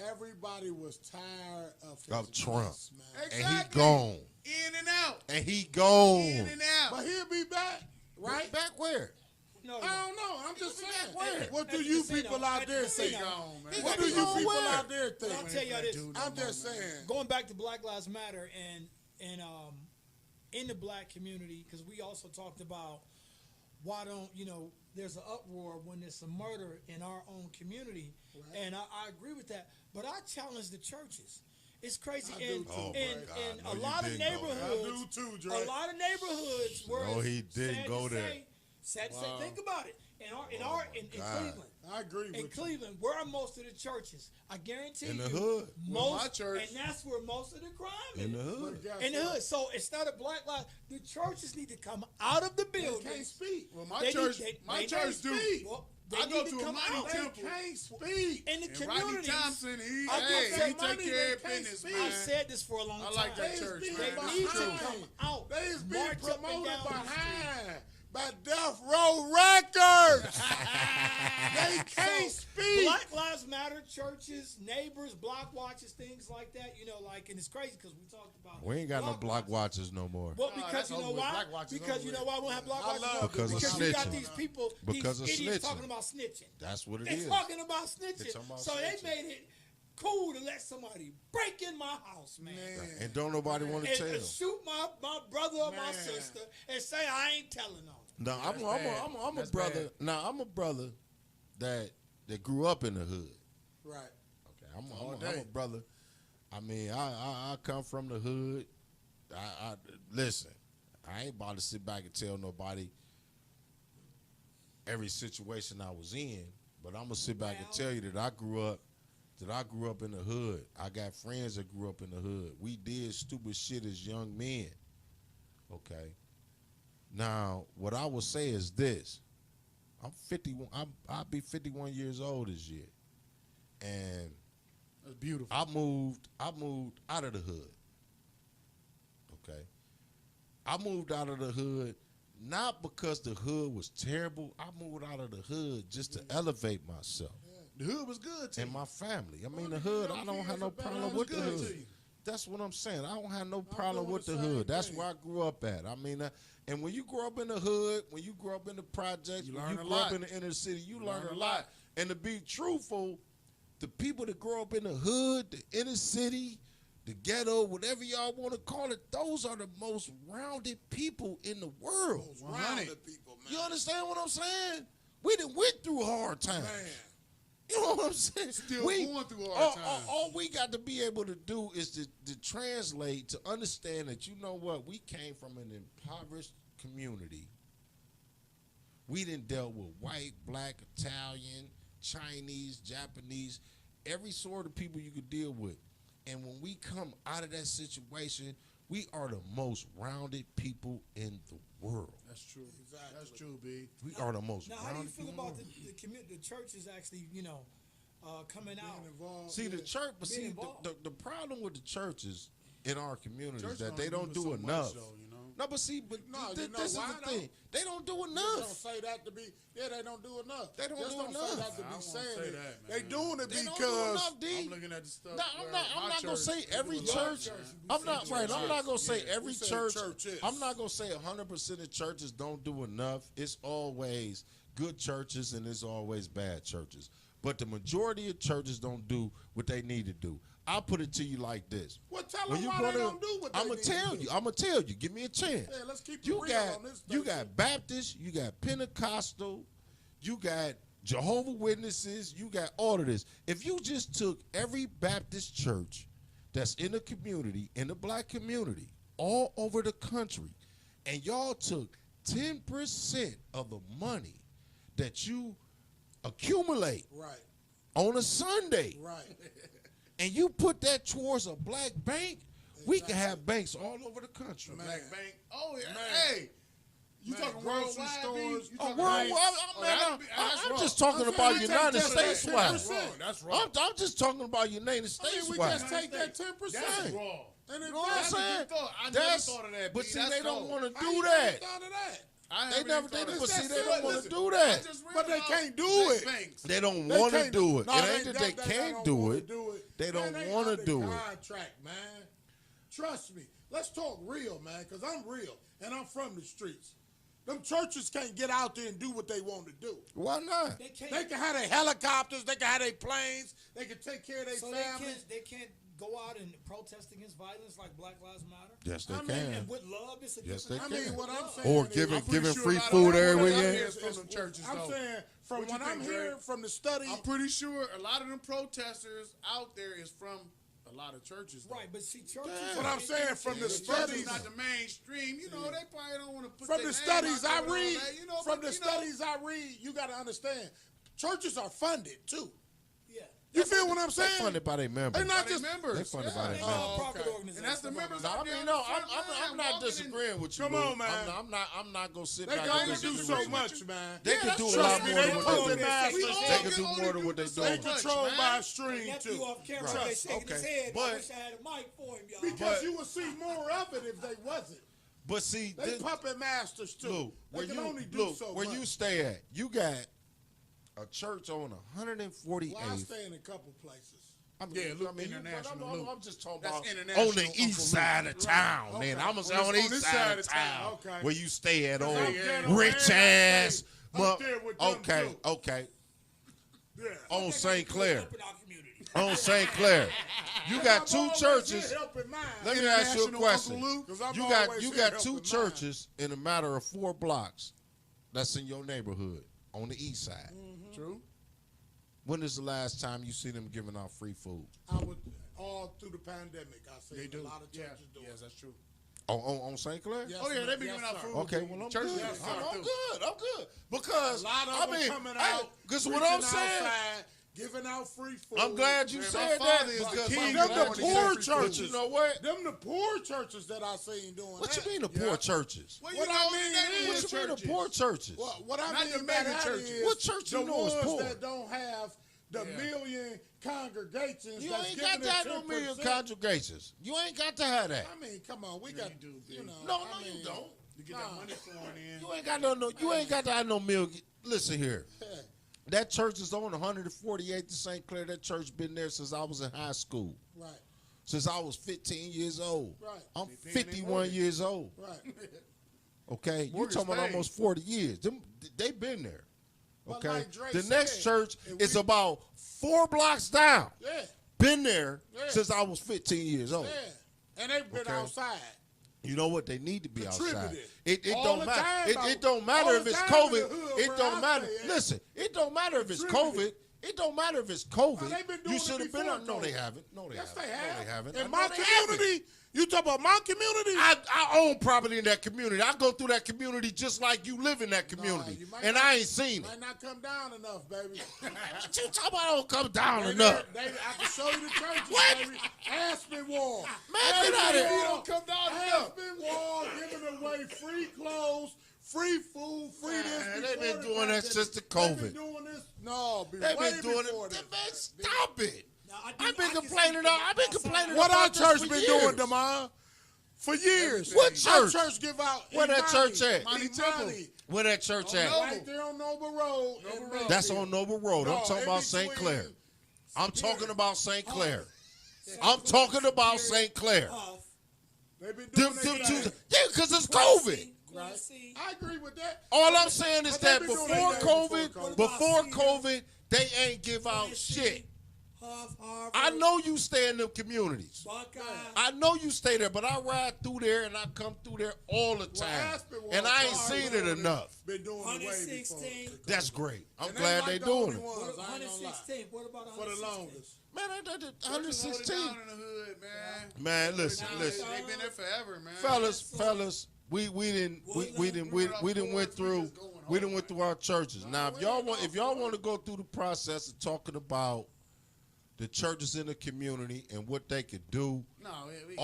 everybody was tired of his Of Trump. mess, man. And he Exactly. gone. In and out. And he gone. In and out. But he'll be back, right? Back where? No, I don't know. I'm just He'll be saying. back where? What do At the you casino. people out At the there casino. think? Gone, man. What do you Gone people where? out there I'll think? tell y'all this. I'm just saying. Going back to Black Lives Matter and in the black community, because we also talked about why don't there's an uproar when there's a murder in our own community, Right. and I agree with that. But I challenge the churches. It's crazy, I do and too, Oh, my and, God. and No, a you lot of didn't go there. I neighborhoods, do too, a Dre. lot of neighborhoods where No, it's he didn't sad go to there. say- sad to say, Wow. think about it. In God. Cleveland. I agree with In you. Cleveland, where are most of the churches? I guarantee In you, the hood. most, my church- and that's where most of the crime In the is. hood. But guess In the what? hood. So instead of Black Lives, the churches need to come out of the They building. can't speak. Well, my They church, need- my they church need do. speak. Well, they I go need to a come mighty out. They temple. can't speak. In the And Rodney communities. Thompson, he I take get money, care they of can't business, speak. man. I've said this for a long I time. like that They church, is man. being They need to behind. come out. They is being March up and promoted down the street. behind by Death Row Records. They can't speak. Black Lives Matter, churches, neighbors, block watches, things like that. And it's crazy because we talked about. We ain't got no block watches. watches no more. Well, Nah, because that's you know over with. why? Black watch is Because over you know with. why we don't have block I watches? love no? it. Because of because you got snitching. these people, Because of these idiots snitching. talking about snitching. That's what it They're is. talking about They're snitching. talking about So snitching. they made it cool to let somebody break in my house, man. Man. And don't nobody want to And, tell. and shoot my brother or my Man. sister and say I ain't telling on. No, I'm a That's brother. bad. Now I'm a brother that grew up in the hood. Right. Okay, I'm All a day. brother. I mean, I come from the hood. I listen. I ain't about to sit back and tell nobody every situation I was in, but I'm gonna sit back and tell you that I grew up in the hood. I got friends that grew up in the hood. We did stupid shit as young men. Okay. Now, what I will say is this. I'm 51. I'll be 51 years old this year. And That's beautiful. I moved out of the hood. Okay. I moved out of the hood not because the hood was terrible. I moved out of the hood just to elevate myself The hood was good to and you. my family. I mean, the hood, I don't have no problem with the good to hood. you. That's what I'm saying. I don't have no problem doing with the the same hood. That's thing. where I grew up at. I mean, and when you grow up in the hood, when you grow up in the projects, You when learn you a grow up lot. in the inner city, you You learn learn a a lot. lot. And to be truthful, the people that grow up in the hood, the inner city, the ghetto, whatever y'all want to call it, those are the most rounded people in the world. Those 100. rounded people, man. You understand what I'm saying? We done went through hard times. Man. You know what I'm saying? Still going through hard times. All we got to be able to do is to translate, to understand that, you know what, we came from an impoverished community. We done dealt with white, black, Italian, Chinese, Japanese, every sort of people you could deal with. And when we come out of that situation, we are the most rounded people in the world. That's true. Exactly. That's true, B. We are the most Now, how do you rounded feel people in about the world. the churches actually, coming out? Being involved. See, the yeah. church, but Being see, involved. the problem with the churches in our communities Church that they only don't for do so much, enough. though, you know? No, but see, but No, you know this is why, the though? thing. They don't do Just enough. don't say that to be. Yeah, they don't do enough. They don't Just do don't enough. say that to I be won't saying say it. that, They man. doing it They don't do because enough, D. I'm looking at the stuff. No, where I'm my not gonna church, say we every do a lot of church. church. I'm not right. I'm not gonna say Yeah, every we say church. churches. I'm not gonna say 100% of churches don't do enough. It's always good churches and it's always bad churches. But the majority of churches don't do what they need to do. I'll put it to you like this. well, tell them why they don't do what they I'm gonna need tell to do. you. I'm gonna tell you. Give me a chance. Yeah, let's keep it You real got on this. you station. got Baptist, you got Pentecostal, you got Jehovah Witnesses, you got all of this. If you just took every Baptist church that's in the community, in the black community, all over the country, and y'all took 10% of the money that you accumulate right, on a Sunday, right. and you put that towards a black bank, we can have banks all over the country. Man. Black Bank. Oh, yeah. Man. Hey. You Man, talking grocery worldwide, stores, B? You Oh, talking worldwide. banks? I mean, that's I'm wrong. just talking I'm about saying we United take that States 10%. wide. That's wrong. That's wrong. I'm just talking about United I States mean, we wide. just take that 10%. That's wrong. And if You know what I'm that's That's a saying? good thought. I never That's- thought of that, but B. see, That's they don't cold. want to how do you that. never thought of that? I They haven't never even did thought it, of but that. see, they don't want to Listen, do I that. just read But they about can't do black it. banks. They don't They want to can't- do it. No, It ain't that they don't can't do wanna it. do it. They Man, don't want to under do it. contract, man. Trust me. Let's talk real, man, because I'm real and I'm from the streets. Them churches can't get out there and do what they want to do. Why not? They can't. They can have their helicopters, they can have their planes, they can take care of their so families. they can't go out and protest against violence like Black Lives Matter. Yes, they I mean, can. And with love, it's a Yes, different. they I mean, can. what I'm saying Or is, giving I'm pretty giving sure free a lot of food them every out weekend. here is from them churches, I'm though. saying, from What you what I'm think, Dre? hearing from the study, I'm pretty sure a lot of them protesters out there is from a lot of churches. though. Right, but see, churches. Yeah. What I'm saying, from the The church studies, is not the mainstream. You know, they probably don't want to put from their the name studies out I there and all read, that, you know, from but, the you know, studies I read, you got to understand, churches are funded too. Yeah. You feel what I'm They're saying? funded by their members. They're not By their just members. They're funded by their They members. nonprofit okay. organizations. And that's the members No, out I there mean, on no, the front line I'm not walking in- disagreeing with you. Come Lou. on, man. I'm not gonna sit They back can and only do disagree so with you. much, man. They can do a Trust lot me, more they than what pumping they do. masters. We all They can can do only more than do what they so do. They much, controlled man. by a string Nephew too. off camera, Right. they shaking his Okay. head. I But- wish I had a mic for him, y'all. Because But- you would see more of it if they wasn't. But see, They puppet masters too. Lou, They where can you only do look, so where much. you stay at, you got a church on 148th. Well, I stay in a couple places. I mean, Yeah, look, you- international, but I'm look. just talking That's about international, on the Uncle east Luke. side of town. Right. Then Okay. I'm gonna say On on this- the east side of town, okay. where you stay at, old I'm ghetto rich and I ass. stay up there with them Okay, too. okay. Yeah. On They St. got Clair, up in our community. on St. Clair, you got I'm two always churches. here helping mine. Let me ask you a International question. Uncle Luke, 'cause I'm You got always you here got helping two mine. churches in a matter of 4 blocks. That's in your neighborhood on the east side. Mm-hmm. True. When is the last time you see them giving out free food? I would all through the pandemic. I see They do. a lot of Yeah. churches doing. Yes, that's true. On St. Clair? Yes, Oh, yeah, they be yes, giving out sir. food. Okay, well I'm Churches good. yes, sir, I'm too. good. I'm good because A lot of I them mean, coming out. because what preaching I'm saying, outside, giving out free food. I'm glad you Man, my said father that is the because king I'm Them of glad the you poor said- but churches. you know what? Them the poor churches that I seen doing. What you that. mean the poor churches? What What you I know mean in that is- What is you mean the churches? poor churches? What I Not mean the by mega that churches. is What church the you know is ones poor? that don't have the Yeah. million congregations. You that's ain't giving got to have no 10%. million congregations. You ain't got to have that. I mean, come on, we got you do, you big. know. No, I mean, you don't. You get that money flowing in. You ain't got no. You ain't got to have no million. Listen here. That church is on 148th to St. Clair. That church been there since I was in high school. Right, Since I was 15 years old. Right. I'm They paying their 51 mortgage. years old. right. Okay, you Mortgage talking about paid. almost 40 years. They been there. But Okay, like Dre the next said, church if is we- about 4 blocks down. Yeah, Been there Yeah. since I was 15 years old. yeah. And they've been Okay. outside. You know what? They need to be outside. Contributed. It All don't the matter. time, It though. don't matter All if the it's time in COVID. the hood It where don't I matter. stay at. Listen, it don't matter if it's Contributed. COVID. It don't matter if it's COVID. Well, they've been doing You it should have been before out. No, they COVID. haven't. No, they Yes, haven't. they have. No, they haven't. In I my know they haven't. community, you talk about my community. I own property in that community. I go through that community just like you live in that community, you might and not- I ain't seen it. might not come down enough, baby. What you talking about? Don't come down They- enough. they- I can show you the churches, What? baby. Aspinwall. Man, get out of here. Aspinwall. Don't come down enough. Aspinwall giving away free clothes, free food, free this. Man, they before been the doing that pandemic. since the They've COVID. been doing this. No, They've way been doing before it. this. Man, stop it. I've been complaining. I've been complaining. What our about this church for been years. doing, Demond? For years. What Our church? church give out. Where that church at? Monty Imani. Where that church at? Right there on Noble Road. in Mayfield. That's on Noble Road. No, I'm talking in about St. between- Clair. I'm talking about St. Clair. St. I'm Clair, talking about Superior, St. Clair. Huff, They been doing Them that. two. Yeah, because it's COVID. Quincy. I agree with that. All I'm saying is But that they been doing before that COVID, before before COVID. COVID, they ain't give out Quincy, shit. Huff, Harvard, I know you stay in them communities. Buckeye. I know you stay there, but I ride through there and I come through there all the Well, time. Aspen was And I ain't already seen it doing enough. Been doing it way 116. before. That's great. I'm And glad like they the doing only it. ones, What I ain't gonna lie. 116. What about For the 116? longest. Man, I did Churches hold it 116. down in the hood, man. Man, listen, They listen. been there forever, man. Fellas, we didn't went through our churches. Now, if y'all want to go through the process of talking about the churches in the community and what they could do. No, we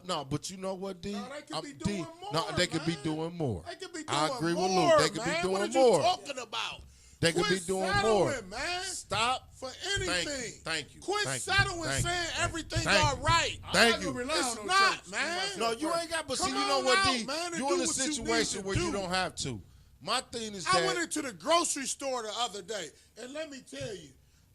No, but you know what, D? No, they could be D, doing no, more, they could be man. doing more. They could be doing I agree with more, Luke. They could man. be doing what more. What you talking about? They could be Quit doing settling, more. man. Stop. For anything. Thank you. Quit Thank you. settling Thank you. saying everything's Thank all you. right. Thank I'm you. not gonna rely It's on no not, church. man. No, you ain't got. But see, Come you know on what, out, D? man, and You do in a what you need situation to where you do. don't have to. My thing is I that went into the grocery store the other day, and let me tell you,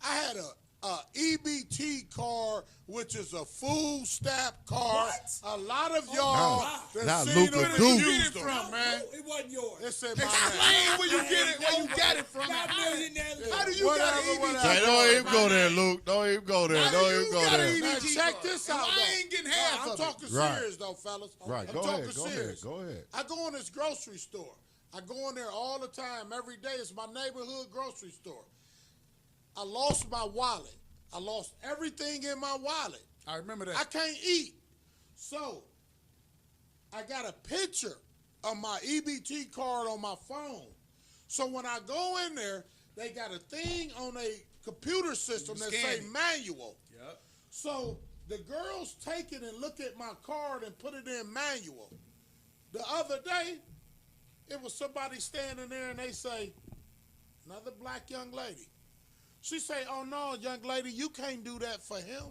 I had a EBT card, which is a food stamp card. What? A lot of y'all wow. that Now seen Luka them do. used them. From, man. It wasn't yours. It's in my Explain where you get it, where you got it from. Not millionaires. How do you Whatever, got an whatever. EBT? Hey, don't even go there, Luke. Don't even go there. How Don't do even you go got an there. EBT? Now check card? this And out, I though. ain't getting half I'm of it. talking Right. serious, though, fellas. Right, I'm go talking ahead, go ahead, serious. go ahead. I go in this grocery store. I go in there all the time, every day. It's my neighborhood grocery store. I lost my wallet. I lost everything in my wallet. I remember I that. can't eat. So I got a picture of my EBT card on my phone. So when I go in there, they got a thing on a computer system You that scan say it. manual. Yep. So the girls take it and look at my card and put it in manual. The other day, it was somebody standing there and they say, another black young lady. She say, oh no, young lady, you can't do that for him.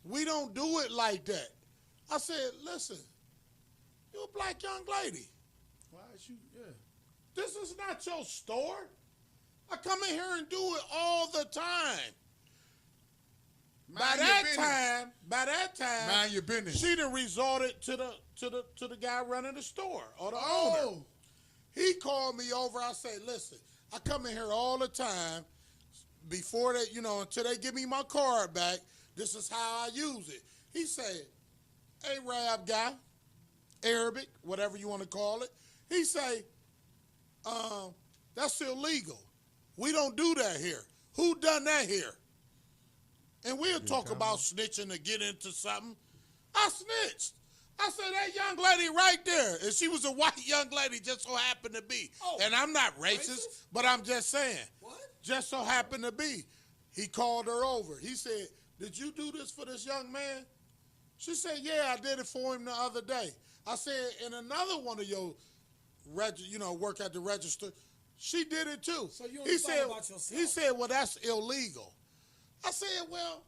We don't do it like that. I said, listen, you a black young lady. Why is you? Yeah. This is not your store. I come in here and do it all the time. By that time, Mind your business. she done resorted to the guy running the store or the owner. He called me over. I said, listen, I come in here all the time before they, until they give me my card back. This is how I use it. He said, Arab guy, Arabic, whatever you want to call it. He say, that's illegal. We don't do that here. Who done that here? And we'll talk about snitching to get into something. I snitched. I said, that young lady right there, and she was a white young lady, just so happened to be. Oh, and I'm not racist, but I'm just saying. What? Just so happened to be. He called her over. He said, did you do this for this young man? She said, yeah, I did it for him the other day. I said, and another one of your, work at the register, she did it too. So you only thought about yourself. He said, well, that's illegal. I said, well,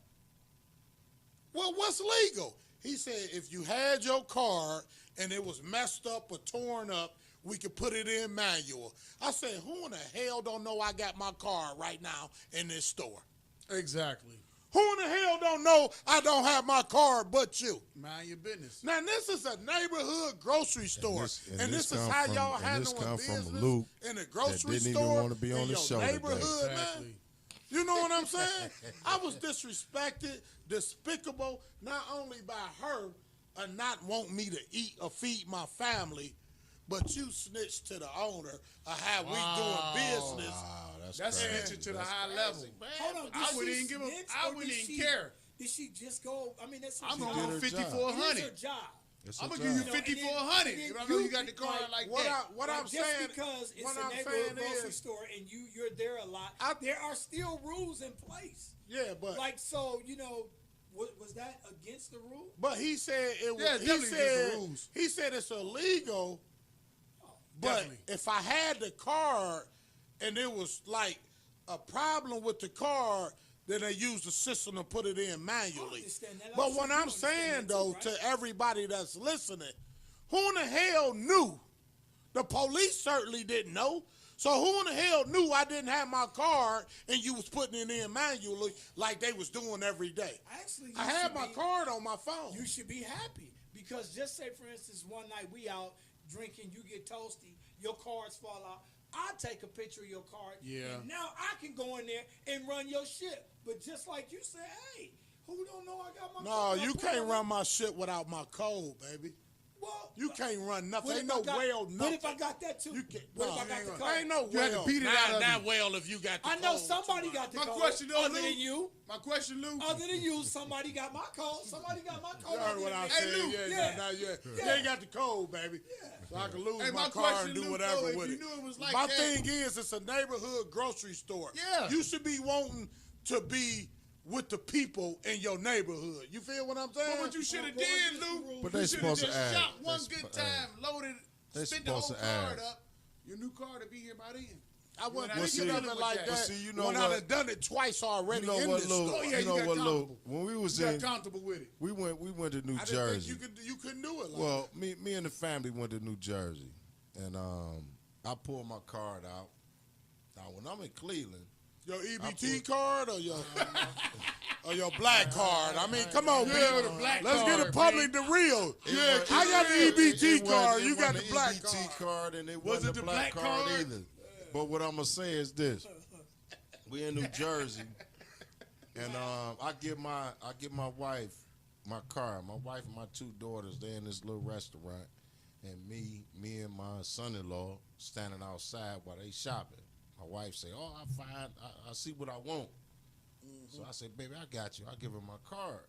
what's legal? He said, if you had your card and it was messed up or torn up, we could put it in manual. I said, who in the hell don't know I got my card right now in this store? Exactly. Who in the hell don't know I don't have my card but you? Mind your business. Now, this is a neighborhood grocery store, and this is come how from- y'all and handling this come from business Luke in the grocery that didn't even store wanna be on in the your show today. neighborhood, Exactly. man. You know what I'm saying? I was disrespected, despicable, not only by her not wanting me to eat or feed my family, but you snitched to the owner of how we doing business. Wow, That's crazy. snitching to the That's high crazy, level. man. Hold on. I did wouldn't she even give a. snitch, I or wouldn't did even she- care. Did she just go? I mean, that's I'm her did going her job. job. It is 5400. her job. It's I'm a gonna give you job. and then- 5400. and then If I know you got the you- card like, like What that. I'm just saying, because it's what a I'm neighborhood saying grocery is, store and you're there a lot, there are still rules in place. yeah, but Like, so, was that against the rule? but he said it was. Yeah, he definitely said against the rules. he said it's illegal. But Definitely. if I had the card and it was like a problem with the card, then they use the system to put it in manually. understand that. But I'm what sure you I'm saying, understand that though, too, right? to everybody that's listening, who in the hell knew? The police certainly didn't know. So who in the hell knew I didn't have my card and you was putting it in manually like they was doing every day? Actually, you I had should my be- card on my phone. You should be happy because just say, for instance, one night we out drinking, you get toasty, your cards fall out. I take a picture of your card. Yeah. And now I can go in there and run your shit. But just like you said, hey, who don't know I got my No, card? you can't run my shit without my code, baby. Well, You can't run nothing. what Ain't if I no got- well What nothing. if I got that too? You can't. What No, if I got the ain't card? ain't no You had to well. beat it out of Not me. well if you got the I know code. somebody got the My code. question, though, other Lou. than you. My question, Lou. Other than you, somebody got my code. Somebody got my code. You heard other what than I me. said. Lou, Yeah. You ain't got the code, baby. So I can lose Hey, my my car question, and do Lou, whatever though, if with you it. knew it was like My that- thing is, it's a neighborhood grocery store. Yeah. You should be wanting to be with the people in your neighborhood. You feel what I'm saying? But what you should have did, Lou, But you they should have supposed to just add. shot one They good sp- add. time, loaded, They spent the whole supposed to card add. up. Your new card will be here by then. I wouldn't Well, do see, nothing like but that see, you know when I what? done done it twice already You know in what, this Lou? store. yeah, You know you got what, Lou? comfortable. When we was You got in, comfortable with it. we went to New I didn't Jersey. think you couldn't do it like Well, me and the family went to New Jersey, and I pulled my card out. Now, when I'm in Cleveland, your EBT I put- card or your black card. I mean, come on, Yeah, people. the black Let's get card, it public the real. Yeah, I got the EBT card. You got the wasn't black EBT card. card, and it Was wasn't it the the black black card card? either. But what I'm gonna say is this: we in New Jersey, and I give my wife my car. My wife and my two daughters, they in this little restaurant, and me and my son-in-law standing outside while they shopping. My wife say, "Oh, I see what I want." So I said, "Baby, I got you. I'll give her my card."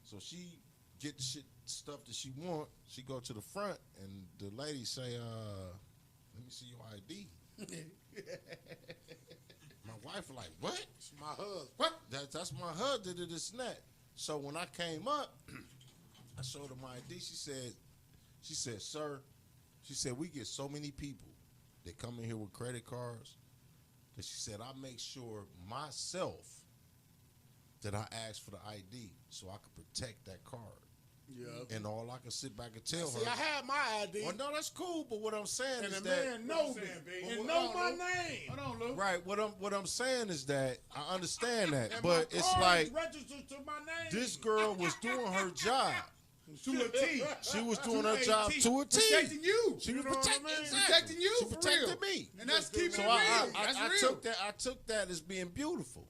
So she get the stuff that she want. She go to the front, and the lady say, "Let me see your ID." My wife like, "What? It's my husband. What? That's my husband. This and that." So when I came up, I showed her my ID. She said, "Sir," she said, "we get so many people that come in here with credit cards that," she said, "I make sure myself that I ask for the ID so I can protect that card." Yeah. And all I can sit back and tell See, her. I had my ID, Well, no, that's cool. But what I'm saying and is the that man know me Well, and hold know on, my Lou. name. Hold on, Lou. right. What I'm saying is that I understand that, And but my it's card like is registered to my name. this girl was doing her job. To a T. She was doing her To a job T. to a T. Protecting you. She was know what I protecting, mean? exactly. Protecting you She for protected real. me. And that's keeping So it I real. That's real. I took that as being beautiful.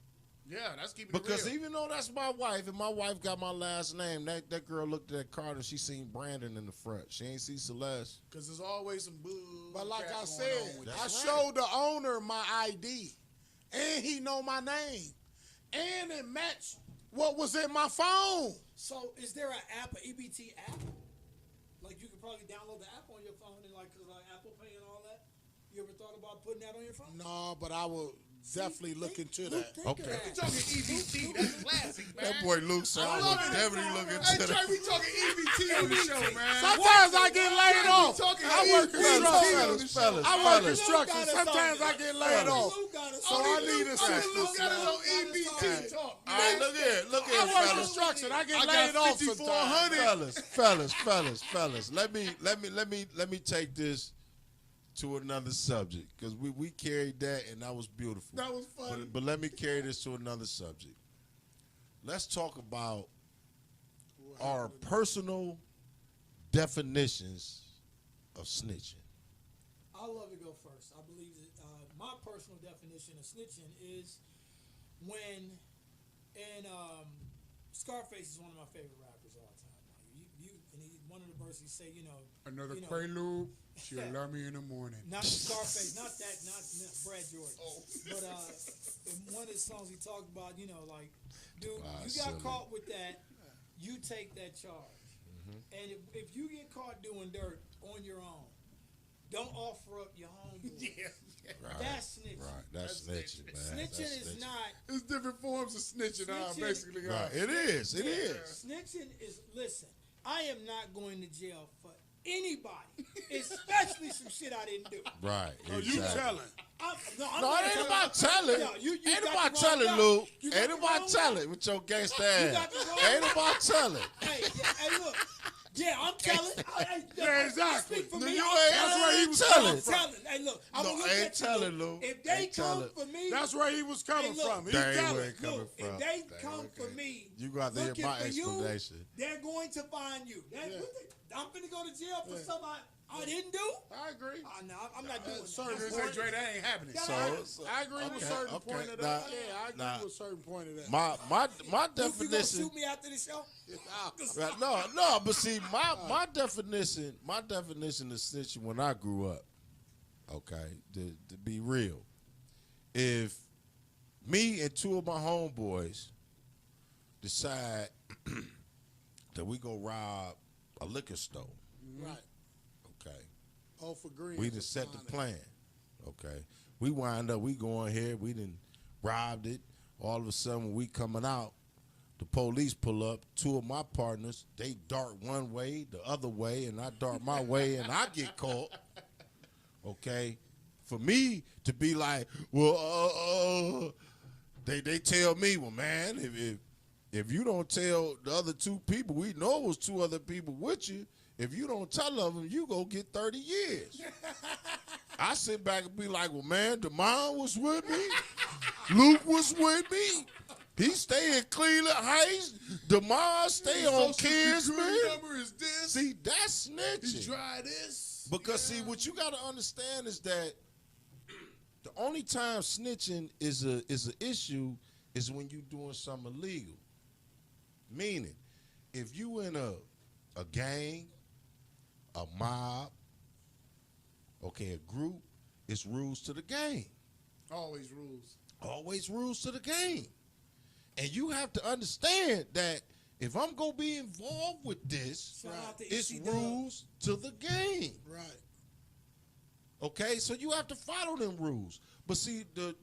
Yeah, that's keeping Because it real. even though that's my wife, and my wife got my last name, that girl looked at that card and she seen Brandon in the front. She ain't see Celeste. Because there's always some boo. But like crap I going said, on with I that. That's showed the owner my ID, and he know my name, and it matched what was in my phone. So, is there an app, an EBT app? Like, you could probably download the app on your phone and, like, Apple Pay and all that? You ever thought about putting that on your phone? No, but I will definitely look into that. Okay. We talking EBT. That's classic, man. That boy Luke said I I was love it. definitely looking Hey, to Trey, that. we talking EBT on the show, man. Sometimes I get laid off. talking I work EBT construction. on the show. Fellas, I work fellas. construction. Luke got us Sometimes on I it. get laid off. Luke got us So on I it. need Luke assistance. got his man. own EBT talk. All right, look here, I work fellas. construction. I get I got laid off 5,400. sometimes. Fellas. Let me take this to another subject because we carried that and that was beautiful. That was funny. But let me carry this to another subject. Let's talk about our personal definitions of snitching. I'll love to go first. I believe that my personal definition of snitching is when, and Scarface is one of my favorite rappers of all time. One of the verses say, Another you know, prelude. She'll love me in the morning. not Scarface, not Brad Jordan. But in one of his songs, he talked about, like, dude, you got silly. caught with that, you take that charge. And if you get caught doing dirt on your own, don't offer up your homeboy. Right. That's snitching. Right, that's snitching, man. Snitching That's is snitching. not. It's different forms of snitching, Snitching- basically. Right, it is. Snitching is, listen, I am not going to jail for anybody, especially some shit I didn't do. Right. So you exactly. telling? No, it ain't about telling. Yeah, you Ain't got about the wrong telling, guy. Lou. You got Ain't the about wrong telling guy. with your gangsta You ass. got the wrong Ain't guy. about telling. Hey, look. Yeah, I'm telling. Yeah, exactly. Speak for No, me. you I'm ain't- telling. that's where he was I'm coming from. telling. Hey, look. I'm No, gonna look ain't at you, telling, Lou. If they Ain't come telling. for me, That's where he was coming Hey, look. from. He That ain't telling. where it coming look, from. if they That come ain't for okay. me, You got to hear looking my for you, explanation. they're going to find you. I'm finna go to jail for something I didn't do. I agree. No, I'm not doing certain that. You say, Dre, that ain't happening. I agree with okay, certain okay. point of Nah, that. Yeah, I agree nah. with certain point of that. My Luke, you gonna definition. shoot me after the show? Right, no, but see, my definition of snitching when I grew up, okay, to be real, if me and two of my homeboys decide that we go rob a liquor store, Right. okay, All for green. we done set the plan, okay, we wind up, we going here, we done robbed it, all of a sudden when we coming out, the police pull up, two of my partners, they dart one way, the other way, and I dart my way, and I get caught. Okay? For me to be like, well, they tell me, well, man, if you don't tell the other two people, we know it was two other people with you, if you don't tell them, you go get 30 years. I sit back and be like, well, man, DeMond was with me. Luke was with me. He stay in Cleveland Heights. DeMond stay on Kingsman. Number is this. See, that's snitching. He tried this. Because, see, what you got to understand is that the only time snitching is an issue is when you doing something illegal. Meaning, if you in a gang, a mob, okay, a group, it's rules to the game. Always rules. Always rules to the game. And you have to understand that if I'm going to be involved with this, Shout out to it's EC Dub. rules to the game. Right. Okay? So you have to follow them rules. But see, the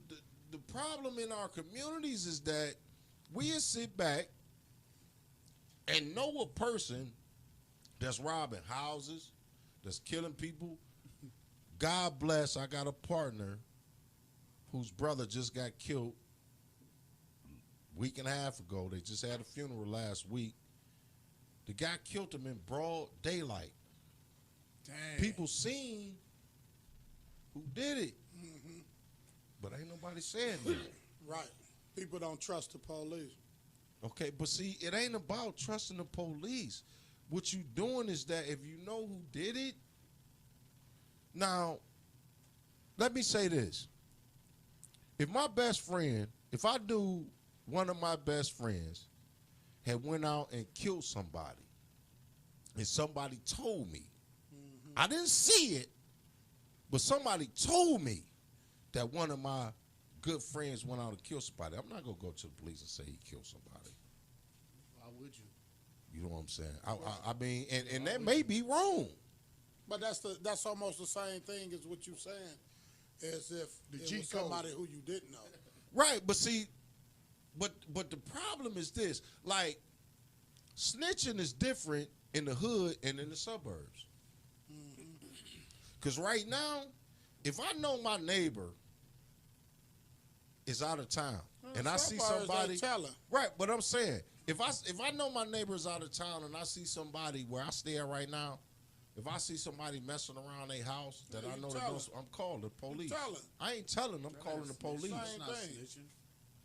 problem in our communities is that we'll sit back and know a person that's robbing houses, that's killing people. God bless, I got a partner whose brother just got killed week and a half ago. They just had a funeral last week. The guy killed him in broad daylight. Dang. People seen who did it, but ain't nobody saying that. Right. People don't trust the police. Okay, but see, it ain't about trusting the police. What you doing is that if you know who did it, now, let me say this. If my best friend, if I knew one of my best friends had went out and killed somebody, and somebody told me, I didn't see it, but somebody told me that one of my good friends went out and killed somebody, I'm not going to go to the police and say he killed somebody. Why would you? You know what I'm saying? I mean, and that may be wrong. But that's almost the same thing as what you're saying, as if The it G was code. somebody who you didn't know. Right, but see, but the problem is this: like, snitching is different in the hood and in the suburbs. Because right now, if I know my neighbor is out of town and I see Suburbs, they somebody, tell 'em. right? But I'm saying, if I know my neighbor is out of town and I see somebody where I stay at right now, if I see somebody messing around their house that Yeah, I you know tell that 'em. goes, I'm calling the police. tell 'em. I ain't telling. I'm calling the police. Same It's not thing. snitching.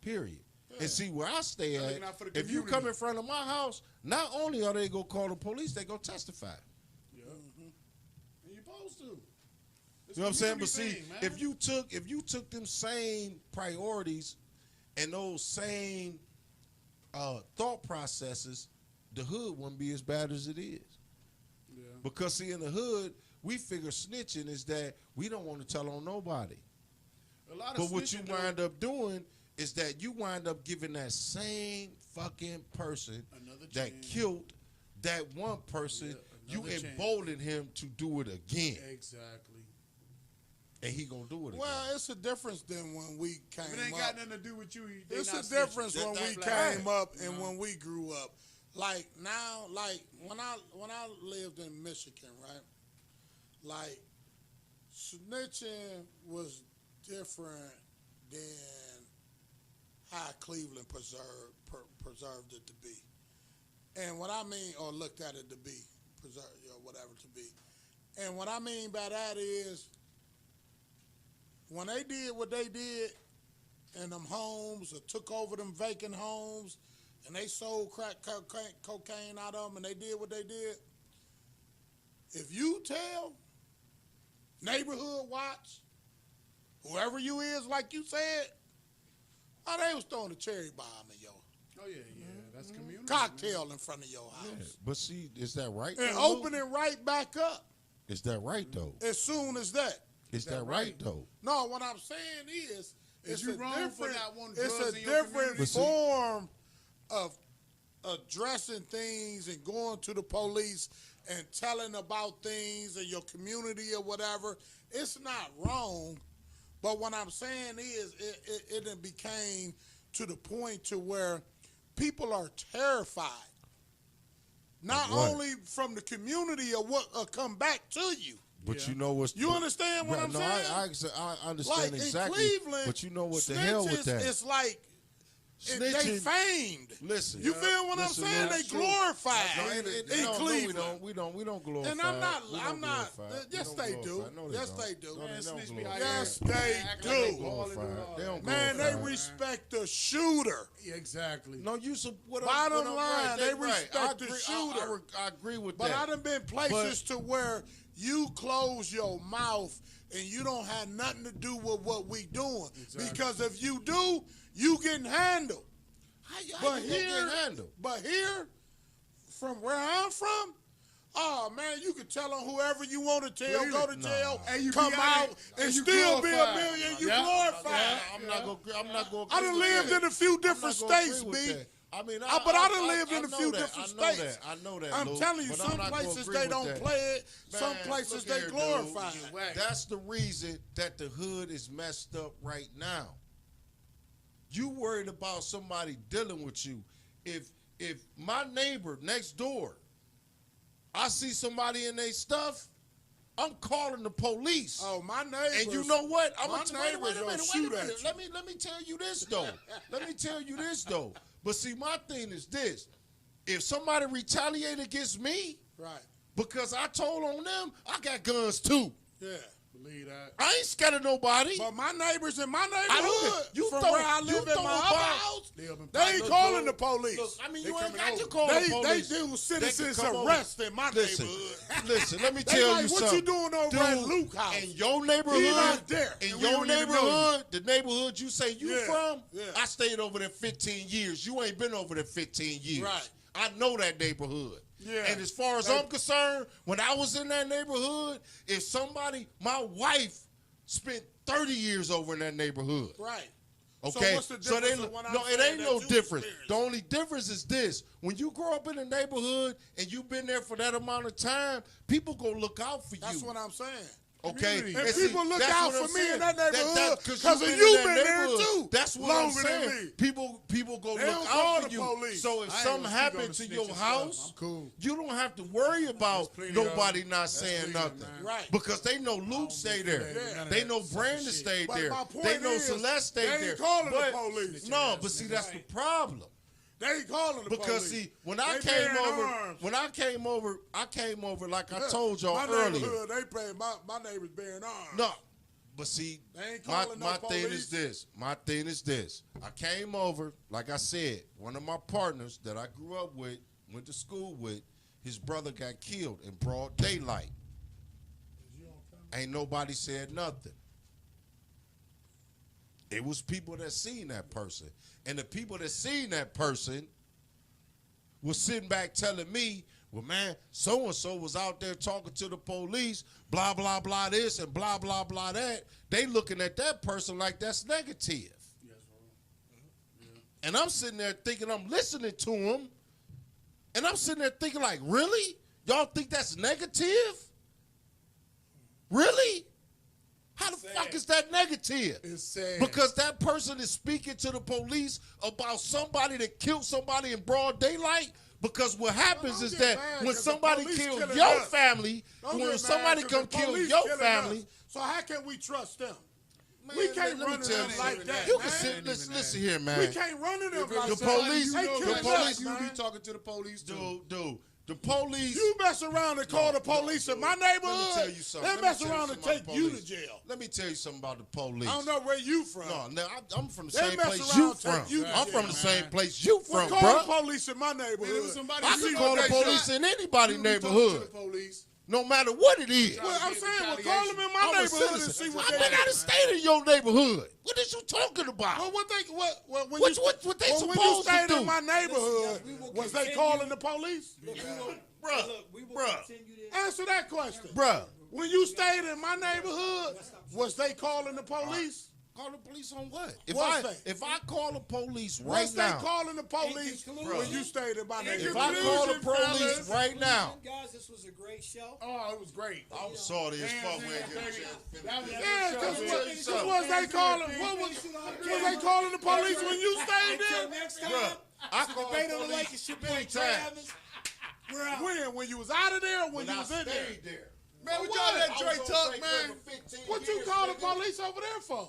Period. And see where I stay They're at, looking out for the if you community. come in front of my house, not only are they gonna call the police, they gonna testify. Yeah. And you're supposed to. It's You know what I'm a saying? But community see, thing, man. if you took them same priorities and those same thought processes, the hood wouldn't be as bad as it is. Yeah. Because see, in the hood, we figure snitching is that we don't want to tell on nobody. A lot of But what you snitching, though, wind up doing is that you wind up giving that same fucking person Another that chance. killed that one person, Yeah, you another chance. embolden him to do it again. Exactly. And he gonna do it again. Well, it's a difference than when we came If it ain't up. got nothing to do with you, they It's not a difference snitching. when we That- came up and when we grew up. Like now, like when I lived in Michigan, right? Like snitching was different than how Cleveland preserved it to be. And what I mean, or looked at it to be, preserved, or whatever to be. And what I mean by that is, when they did what they did in them homes, or took over them vacant homes, and they sold crack cocaine out of them, and they did what they did, if you tell Neighborhood Watch, whoever you is, like you said, oh, they was throwing a cherry bomb in your Oh yeah, that's community. cocktail in front of your house. Yeah, but see, is that right? And though, open it right back up Is that right though? as soon as that. Is that right though? No, what I'm saying is it's you a wrong for different, not wanting it's drugs a in your different community? form of addressing things and going to the police and telling about things in your community or whatever. It's not wrong, but what I'm saying is it became to the point to where people are terrified, not what? only from the community or what come back to you. But you know what's You understand what I'm saying? I understand Like exactly. in Cleveland, but you know what the hell with snitches, that? it's like they Snitching- famed. Listen, You feel what listen, I'm saying? that's They true. glorified No, in no, Cleveland. we don't glorify. And I'm not. We I'm don't not. glorify. Yes, We they don't do. glorify. No, Yes, don't. they do. No, Man, they don't snitch be glorify. out Yes, here they acting do. like they Glorify. balling and all They don't that. Man, they glorify. respect the shooter. Yeah, exactly. No, you some what Bottom what I'm line, right, they right. respect I the agree, shooter. I agree with But that. I done been places to where you close your mouth and you don't have nothing to do with what we doing. Exactly. Because if you do, you getting handled. How But you gonna here, get handled? but here, from where I'm from, oh man, you can tell on whoever you want to tell, Really? go to Nah. jail, And you come be out, out and and you still be a glorified. million. You Yeah. glorified. I'm not gonna. I done lived in a few different states, B. B. I mean, But I done lived in a know few that. different I know states. that. I know that. I'm Lou, telling you, but I'm some not gonna places agree they with don't that. play it. Some Man, places look they here, dude. glorify You it. whack. That's the reason that the hood is messed up right now. You worried about somebody dealing with you. If my neighbor next door, I see somebody in their stuff, I'm calling the police. Oh, my neighbors. And you know what? I'm my gonna wait a neighbors minute, gonna wait a shoot minute. at you. Let me tell you this though. Let me tell you this though. But see, my thing is this: if somebody retaliate against me Right. because I told on them, I got guns too. Yeah. Believe that. I ain't scared of nobody. But my neighbors in my I don't neighborhood, care. You from throw- where I you live in throw my a other bomb. house, They up in they ain't Look, calling dude, the police. Look, I mean, They you ain't coming got to over. call They the police. do citizens come over. arrest in my Listen, neighborhood. listen, let me They tell like, you what something. you doing over Dude, at Luke House? In your neighborhood, He not there, in and we your don't even know neighborhood, the neighborhood you say you Yeah, from, yeah. I stayed over there 15 years. You ain't been over there 15 years. Right. I know that neighborhood. Yeah. And as far as They- I'm concerned, when I was in that neighborhood, if somebody, my wife spent 30 years over in that neighborhood. Right. Okay, what's the difference of what I'm no, it saying ain't that no you difference. experienced? The only difference is this: when you grow up in a neighborhood and you've been there for that amount of time, people gonna look out for That's you. what I'm saying. Okay, Community. And see, people look that's out what I'm for me saying. in that neighborhood 'cause 'cause you've of in you that been there neighborhood. too, That's what longer I'm than saying. me. People go They look don't out call for the you. police. So if I ain't something gonna speak on happens the to your snitching house, stuff. I'm cool. you don't have to worry about plenty nobody of- not that's saying plenty, nothing, man. Right. Because they know Luke stay there. Yeah. They know Brandon stayed But there. my point They know is, Celeste stayed they ain't there. calling the But- police. No, but see, that's the problem. They ain't calling the Because police. see, when I They came bearing over, arms. I came over like I told y'all my earlier. neighborhood, they pay my neighbors bearing arms. No, but see, They ain't my calling no thing police. is this. My thing is this. I came over, like I said, one of my partners that I grew up with, went to school with, his brother got killed in broad daylight. Ain't nobody said nothing. It was people that seen that person. And the people that seen that person was sitting back telling me, well, man, so-and-so was out there talking to the police, blah, blah, blah this and blah, blah, blah that. They looking at that person like that's negative. And I'm sitting there thinking, I'm listening to him, and I'm sitting there thinking like, really? Y'all think that's negative? Really? How the fuck is that negative? It's sad. Because that person is speaking to the police about somebody that killed somebody in broad daylight. Because what happens don't is get that mad when 'cause the somebody police kills killing your us. family, Don't when get somebody mad 'cause come the kill police your killing family, us. So how can we trust them? We can't let me run tell them you like something. that, You man. can sit. Listen here, man. We can't run into them like The that. police- They the killing police- us, you man. be talking to the police too. Dude, the police. You mess around and call the police in my neighborhood. Let me tell you something. They Let me mess tell you around and something take about you to police. jail. Let me tell you something about the police. I don't know where you from. No, I'm from the They same mess place around you and take from. you to I'm from jail, the same man. place you Well, from, call bro. the police in my Man, neighborhood. it was somebody I See can what call the they police say. in anybody's You be talking to neighborhood, the police. no matter what it is. Well, I'm get saying, well, call retaliation. them in my I'm a neighborhood and citizen. see what I've they been out of do. state in your neighborhood. What is you talking about? Well, what they when What you they when you supposed to stayed do? in my neighborhood, Listen, we will was they continue- calling the police? Look, we will, Bruh, look, we will bruh. continue this. Answer that question. Bruh, When you stayed in my neighborhood, was they calling the police? call the police on what? What's If I call the police right Was they now, calling the police conclusion- when you stayed in my if neighborhood? I call the Conclusion, police fellas. right now, Guys, this was a great show. Oh, it was great. I'm sorry as fuck. We ain't Hands, get a hands, chance to that was- finish. Yeah, Let because me tell you something. was they calling? Was they calling the police when you stayed Until there? next time, Bruh, I call debate the on the police lake is your boy many Trey times. Evans. We're out. When you was out of there, or when When you I was in there. stayed there. Man, what y'all let I Dre was on talk, St. man? Clair for 15 What you years, call the nigga. police over there for?